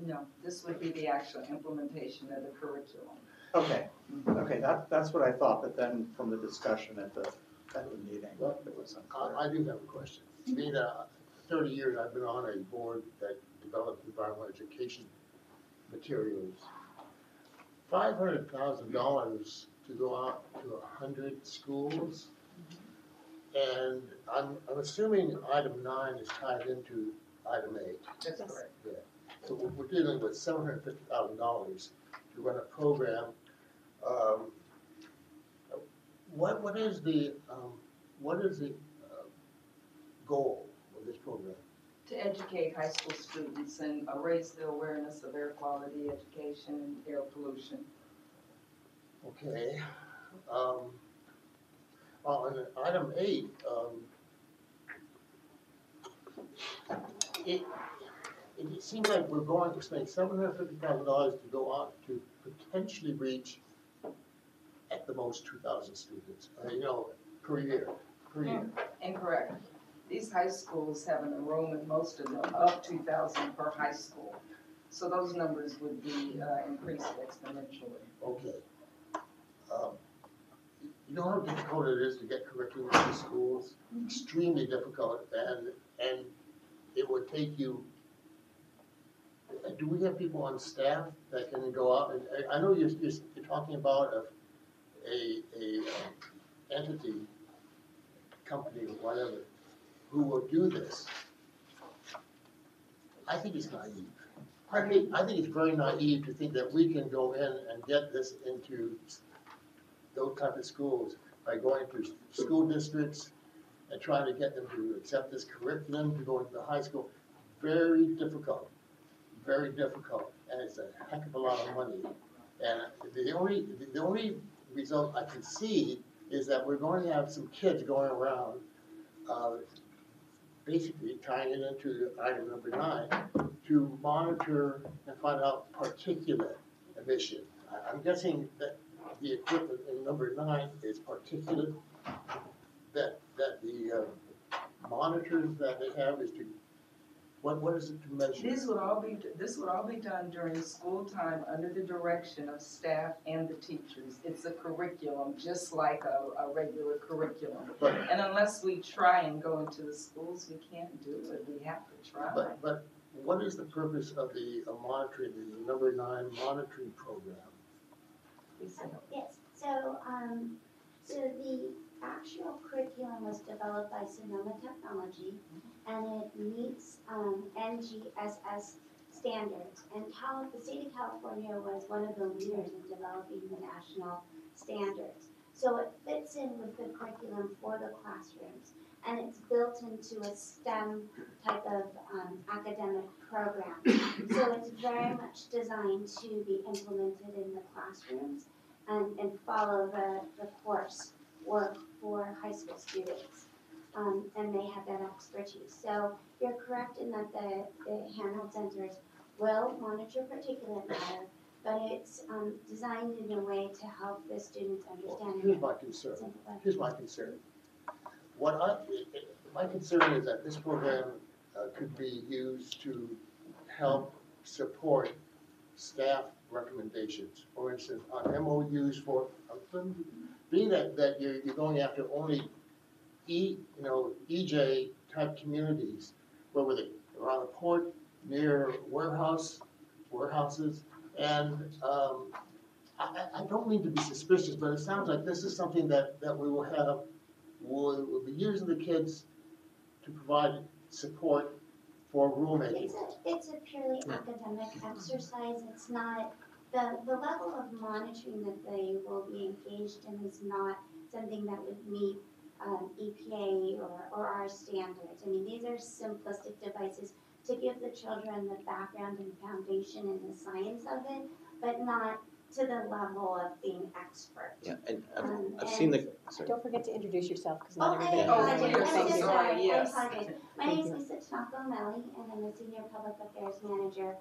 Speaker 15: No, this would be the actual implementation of the curriculum.
Speaker 9: Okay, that's what I thought, but then from the discussion at the meeting,
Speaker 3: Well,
Speaker 9: it was unclear.
Speaker 3: I do have a question. I mean, 30 years I've been on a board that developed environmental education materials. $500,000 to go out to 100 schools. And I'm assuming item 9 is tied into item 8.
Speaker 15: That's correct.
Speaker 3: Yeah. So we're dealing with $750,000 to run a program. What is the goal of this program?
Speaker 15: To educate high school students and raise the awareness of air quality education and air pollution.
Speaker 3: Okay. On item 8, it seems like we're going to spend $750,000 to go out to potentially reach at the most 2,000 students, per year.
Speaker 15: Incorrect. These high schools have an enrollment, most of them, of 2,000 per high school. So those numbers would be increased exponentially.
Speaker 3: Okay. You know how difficult it is to get curriculum in these schools? Extremely difficult, and it would take you. Do we have people on staff that can go out and? I know you're talking about a entity, company, or whatever, who will do this. I think it's naive. I think it's very naive to think that we can go in and get this into those type of schools by going to school districts and trying to get them to accept this curriculum to go into the high school. Very difficult, and it's a heck of a lot of money. And the only result I can see is that we're going to have some kids going around, basically tying it into item number 9, to monitor and find out particulate emission. I'm guessing that the equipment in number 9 is particulate, that the monitors that they have is to, what is it to measure?
Speaker 15: This would all be done during school time under the direction of staff and the teachers. It's a curriculum, just like a regular curriculum. And unless we try and go into the schools, we can't do it. We have to try.
Speaker 3: But what is the purpose of the monitoring, the number 9 monitoring program?
Speaker 16: Yes, so the actual curriculum was developed by Sonoma Technology, and it meets NGSS standards. And the state of California was one of the leaders in developing the national standards. So it fits in with the curriculum for the classrooms, and it's built into a STEM type of academic program. So it's very much designed to be implemented in the classrooms and follow the course work for high school students. And they have that expertise. So you're correct in that the handheld sensors will monitor particulate matter, but it's designed in a way to help the students understand.
Speaker 3: Well, here's my concern. My concern is that this program could be used to help support staff recommendations. For instance, on MOUs for being that you're going after only EJ type communities, where were they? Around the port, near warehouses, and I don't mean to be suspicious, but it sounds like this is something that we will have. We'll be using the kids to provide support for rulemaking.
Speaker 16: It's a purely academic exercise. It's not, the level of monitoring that they will be engaged in is not something that would meet EPA or our standards. I mean, these are simplistic devices to give the children the background and foundation and the science of it, but not to the level of being expert.
Speaker 1: Yeah, and I've seen the. Sorry.
Speaker 2: Don't forget to introduce yourself, because
Speaker 16: Oh,
Speaker 2: not everybody.
Speaker 16: I apologize.
Speaker 2: Thank
Speaker 16: I'm so
Speaker 2: you.
Speaker 16: sorry.
Speaker 15: Yes.
Speaker 16: I apologize. My name is Lisa Tanaka O'Malley, and I'm the Senior Public Affairs Manager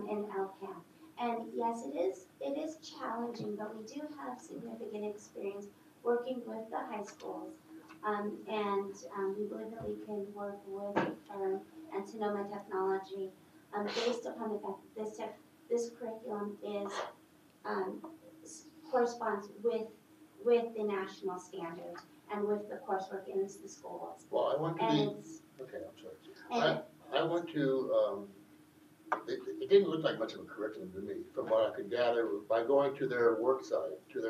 Speaker 16: in LCAM. And yes, it is challenging, but we do have significant experience working with the high schools. And we believe that we can work with the firm and Sonoma Technology based upon the fact that this curriculum is corresponds with the national standards and with the coursework in the schools.
Speaker 3: Well, I want to be, okay, I'm sorry. I want to it didn't look like much of a curriculum to me, from what I could gather by going to their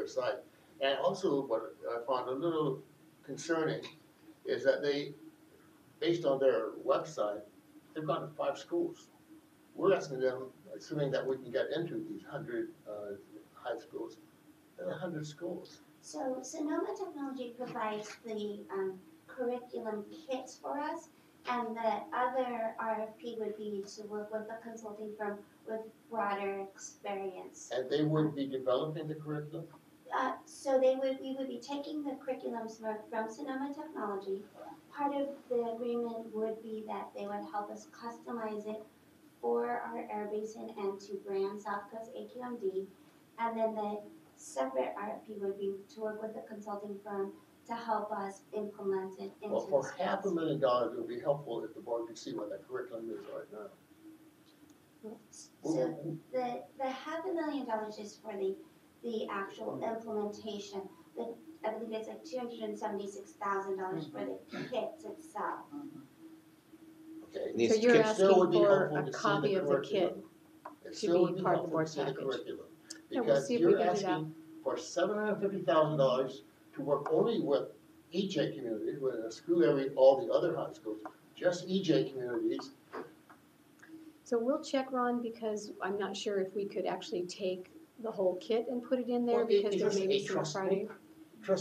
Speaker 3: site. And also what I found a little concerning is that they, based on their website, they've gone to 5 schools. We're asking them, assuming that we can get into these 100 high schools, there are 100 schools.
Speaker 16: So Sonoma Technology provides the curriculum kits for us, and the other RFP would be to work with a consulting firm with broader experience.
Speaker 3: And they would be developing the curriculum?
Speaker 16: So we would be taking the curriculums from Sonoma Technology. Part of the agreement would be that they would help us customize it for our air basin and to brand South Coast AQMD. And then the separate RFP would be to work with a consulting firm to help us implement it into
Speaker 3: Well, for
Speaker 16: the
Speaker 3: $500,000, it would be helpful if the board could see what that curriculum is right now.
Speaker 16: So the $500,000 is for the actual implementation. I believe it's like $276,000 for the kits itself.
Speaker 3: Okay.
Speaker 2: So you're
Speaker 3: It still would
Speaker 2: asking
Speaker 3: be
Speaker 2: for
Speaker 3: helpful
Speaker 2: a
Speaker 3: to see
Speaker 2: copy of the kit
Speaker 3: curriculum. It
Speaker 2: to
Speaker 3: still
Speaker 2: be
Speaker 3: would
Speaker 2: part of the
Speaker 3: helpful
Speaker 2: board
Speaker 3: to see the
Speaker 2: package.
Speaker 3: curriculum.
Speaker 2: Yeah, we'll
Speaker 3: Because
Speaker 2: see if we
Speaker 3: you're
Speaker 2: can do that.
Speaker 3: asking for $750,000 to work only with EJ communities, with a school area, all the other high schools, just EJ communities.
Speaker 2: So we'll check, Ron, because I'm not sure if we could actually take the whole kit and put it in there,
Speaker 3: Well,
Speaker 2: because
Speaker 3: is
Speaker 2: there
Speaker 3: this
Speaker 2: may be
Speaker 3: a
Speaker 2: some
Speaker 3: trust
Speaker 2: Friday.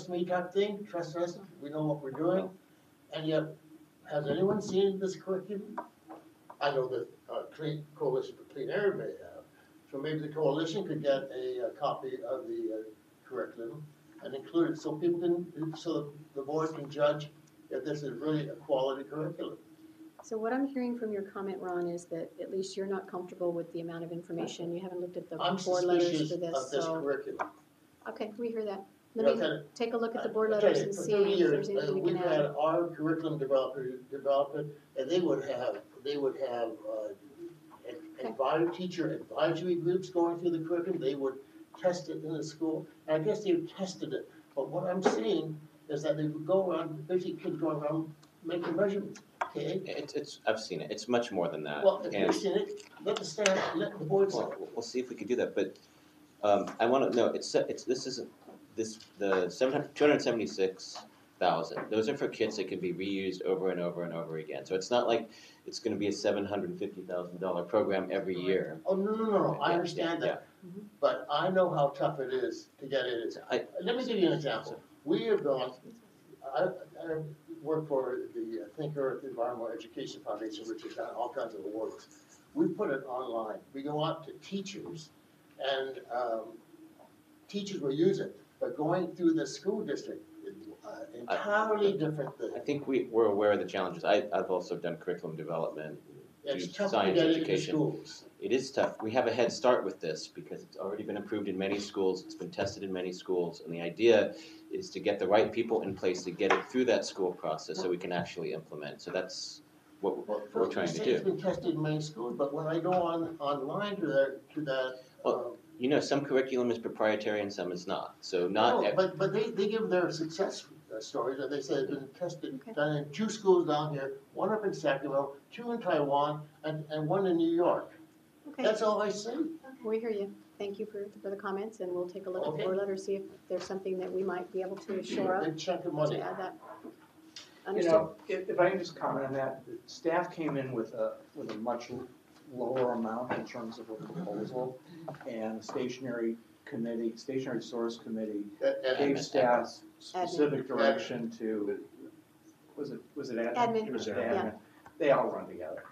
Speaker 3: me type thing, trust us, we know what we're doing, and yet, has anyone seen this curriculum? I know that Coalition for Clean Air may have, so maybe the coalition could get a copy of the curriculum and include it so people can, so the board can judge if this is really a quality curriculum.
Speaker 2: So what I'm hearing from your comment, Ron, is that at least you're not comfortable with the amount of information. You haven't looked at the
Speaker 3: I'm
Speaker 2: board letters
Speaker 3: suspicious
Speaker 2: for this,
Speaker 3: of this
Speaker 2: so.
Speaker 3: curriculum.
Speaker 2: Okay, we hear that.
Speaker 3: You
Speaker 2: Let
Speaker 3: know,
Speaker 2: me take a look at the
Speaker 3: I
Speaker 2: board
Speaker 3: tell
Speaker 2: letters
Speaker 3: you,
Speaker 2: and
Speaker 3: for
Speaker 2: see
Speaker 3: 30
Speaker 2: if
Speaker 3: years,
Speaker 2: there's anything we
Speaker 3: we've
Speaker 2: can
Speaker 3: had
Speaker 2: add.
Speaker 3: our curriculum developer develop it, and they would have teacher advisory groups going through the curriculum, they would test it in the school, and I guess they've tested it, but what I'm seeing is that they would go around, basically kids go around making measurements, okay?
Speaker 1: I've seen it, it's much more than that.
Speaker 3: Well, if
Speaker 1: And-
Speaker 3: you've seen it, let the staff, let the board say.
Speaker 1: We'll see if we can do that, but I want to know, the 276,000, those are for kits that can be reused over and over and over again. So it's not like it's going to be a $750,000 program every year.
Speaker 3: Oh, no, I understand that, but I know how tough it is to get it. Let me give you an example. We have gone, I work for the Think Earth Environmental Education Foundation, which has done all kinds of awards. We put it online. We go out to teachers, and teachers will use it, but going through the school district, entirely different thing.
Speaker 1: I think we're aware of the challenges. I've also done curriculum development,
Speaker 3: It's
Speaker 1: do
Speaker 3: tough to
Speaker 1: science
Speaker 3: get into
Speaker 1: education.
Speaker 3: schools.
Speaker 1: It is tough. We have a head start with this because it's already been approved in many schools, it's been tested in many schools, and the idea is to get the right people in place to get it through that school process so we can actually implement. So that's what we're trying to
Speaker 3: It's
Speaker 1: do.
Speaker 3: been tested in many schools, but when I go online to that.
Speaker 1: Well, you know, some curriculum is proprietary and some is not. So not.
Speaker 3: No, but they give their success stories, and they say it's been tested, done in 2 schools down here, 1 up in Sacramento, 2 in Taiwan, and 1 in New York.
Speaker 2: Okay.
Speaker 3: That's all I see.
Speaker 2: We hear you. Thank you for the comments, and we'll take a look at the
Speaker 3: Okay.
Speaker 2: board letter, see if there's something that we might be able to shore up
Speaker 3: Big chunk of
Speaker 2: to
Speaker 3: money.
Speaker 2: add that.
Speaker 9: You
Speaker 2: Understood.
Speaker 9: know, if I can just comment on that, the staff came in with a much lower amount in terms of a proposal, and the stationary source committee gave staff specific direction to, was it admin?
Speaker 2: Admin,
Speaker 9: It was
Speaker 2: yeah.
Speaker 9: admin. They all run together.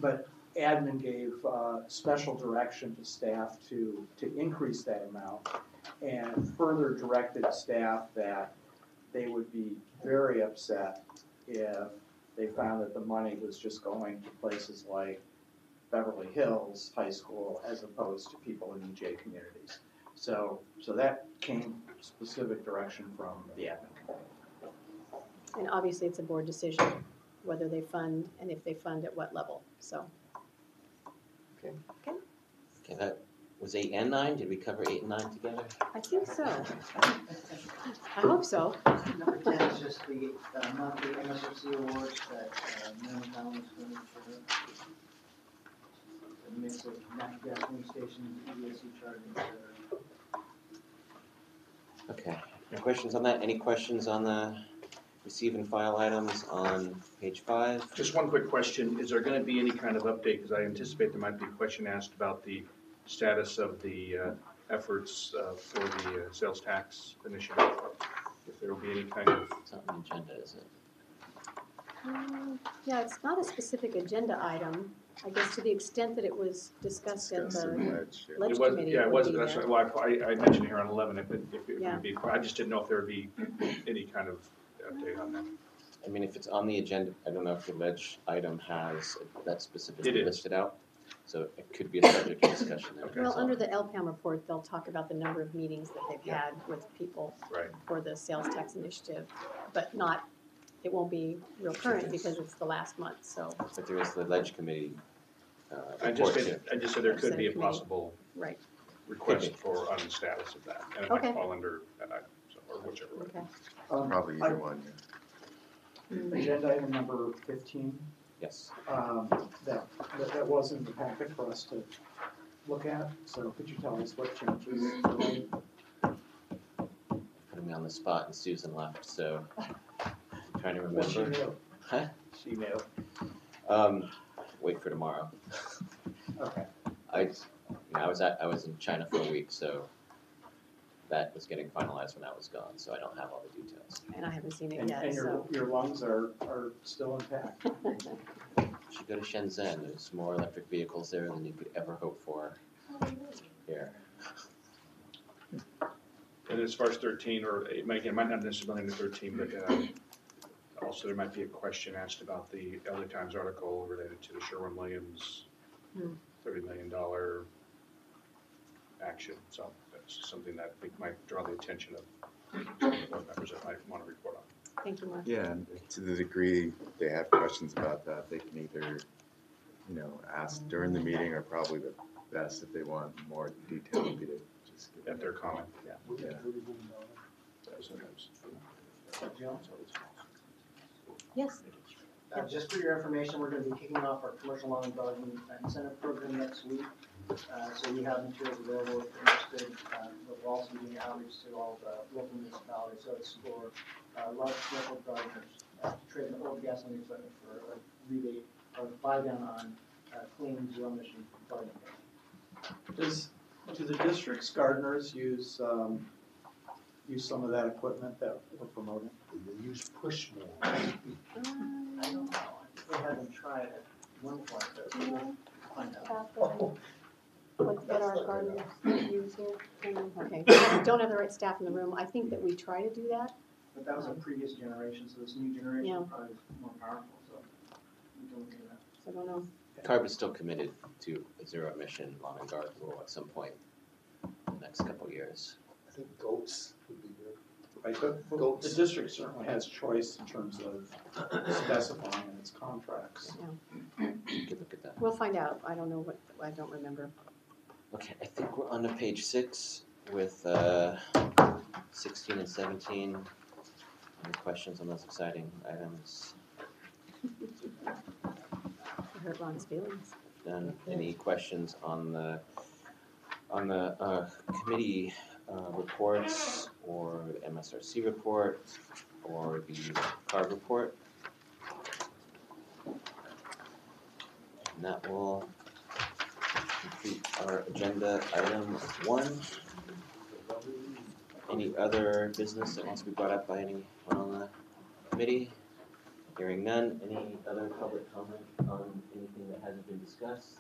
Speaker 9: But admin gave special direction to staff to increase that amount, and further directed staff that they would be very upset if they found that the money was just going to places like Beverly Hills High School as opposed to people in EJ communities. So that came specific direction from the admin committee.
Speaker 2: And obviously, it's a board decision, whether they fund, and if they fund at what level, so.
Speaker 1: Okay, that was 8 and 9. Did we cover 8 and 9 together?
Speaker 2: I think so. I hope so.
Speaker 14: Number 10 is just the monthly MSRC awards that Mayor McDonald is going to share. the mix of natural gas filling stations, EVSE charging, et cetera.
Speaker 1: Okay, any questions on that? Any questions on the receive and file items on page 5?
Speaker 17: Just one quick question, is there gonna be any kind of update, because I anticipate there might be a question asked about the status of the efforts for the sales tax initiative, if there will be any kind of.
Speaker 1: It's not on the agenda, is it?
Speaker 2: Yeah, it's not a specific agenda item. I guess to the extent that it was discussed at
Speaker 8: Discussed
Speaker 2: the
Speaker 8: in ledge, yeah.
Speaker 2: ledge
Speaker 17: It was,
Speaker 2: committee,
Speaker 17: yeah,
Speaker 2: it
Speaker 17: it
Speaker 2: would
Speaker 17: was,
Speaker 2: be
Speaker 17: that's
Speaker 2: there.
Speaker 17: why I mentioned here on 11, if it
Speaker 2: Yeah.
Speaker 17: would be, I just didn't know if there would be any kind of update on that.
Speaker 1: I mean, if it's on the agenda, I don't know if the ledge item has that specifically
Speaker 17: It is.
Speaker 1: listed out. So it could be a subject of discussion there.
Speaker 17: Okay.
Speaker 2: Well, under the LPAM report, they'll talk about the number of meetings that they've
Speaker 1: Yeah.
Speaker 2: had with people
Speaker 17: Right.
Speaker 2: for the sales tax initiative, but not, it won't be real current because it's the last month, so,
Speaker 1: But there is the ledge committee
Speaker 17: I
Speaker 1: report
Speaker 17: just
Speaker 1: too.
Speaker 17: said there could be a
Speaker 2: Committee.
Speaker 17: possible
Speaker 2: right,
Speaker 17: request for on the status of that, and it might
Speaker 2: Okay.
Speaker 17: fall under that item, so, or whichever. Way.
Speaker 2: okay.
Speaker 8: Probably either one, yeah.
Speaker 11: Agenda item number 15,
Speaker 1: Yes.
Speaker 11: that was in the packet for us to look at, so could you tell us what changes were made?
Speaker 1: Putting me on the spot and Susan left, so I'm trying to
Speaker 11: What she
Speaker 1: remember.
Speaker 11: knew?
Speaker 1: Huh?
Speaker 11: She knew.
Speaker 1: Wait for tomorrow.
Speaker 11: Okay.
Speaker 1: I was in China for a week, so that was getting finalized when I was gone, so I don't have all the details.
Speaker 2: And I haven't seen it
Speaker 11: And
Speaker 2: yet, so.
Speaker 11: your lungs are still intact.
Speaker 1: You should go to Shenzhen, there's more electric vehicles there than you could ever hope for here.
Speaker 17: And as far as 13, or it might not necessarily be 13, but also there might be a question asked about the LA Times article related to the Sherwin-Williams $30 million action. So that's something that I think might draw the attention of some of the board members that might want to report on.
Speaker 2: Thank you, Mark.
Speaker 8: Yeah, and to the degree they have questions about that, they can either, ask during the meeting, or probably the best if they want more detail would be to just give
Speaker 17: At their comment.
Speaker 8: Yeah.
Speaker 2: Yes,
Speaker 14: Just for your information, we're gonna be kicking off our commercial lawn and garden incentive program next week. So we have materials available if you're interested. But we'll also be doing outreach to all the local municipalities. So it's for large commercial gardeners to trade in old gasoline equipment for a rebate or buy down on clean zero emission gardening.
Speaker 4: Do the district's gardeners use some of that equipment that we're promoting?
Speaker 3: They use push more.
Speaker 14: I don't know. We had them try it at one point, but we'll find out.
Speaker 2: what our gardeners use here. Okay, don't have the right staff in the room. I think that we try to do that.
Speaker 14: But that was a previous generation, so this new generation
Speaker 2: Yeah.
Speaker 14: probably is more powerful, so we don't do that.
Speaker 2: So I don't know.
Speaker 1: CARB is still committed to a zero emission lawn and garden rule at some point in the next couple of years.
Speaker 3: I think goats would be good.
Speaker 4: Right, but the district certainly has choice in terms of specifying in its contracts.
Speaker 1: You could look at that.
Speaker 2: We'll find out. I don't know I don't remember.
Speaker 1: Okay, I think we're on to page 6 with 16 and 17. Any questions on those exciting items?
Speaker 2: I hurt Ron's feelings.
Speaker 1: Done. Any questions on the committee reports, or the MSRC report, or the CARB report? And that will complete our agenda item 1. Any other business that wants to be brought up by anyone on the committee? Hearing none. Any other public comment on anything that hasn't been discussed?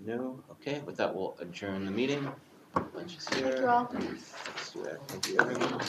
Speaker 1: No? Okay, with that, we'll adjourn the meeting. Lunch is here.
Speaker 2: Thank you all.
Speaker 1: Let's do that. Thank you, everyone.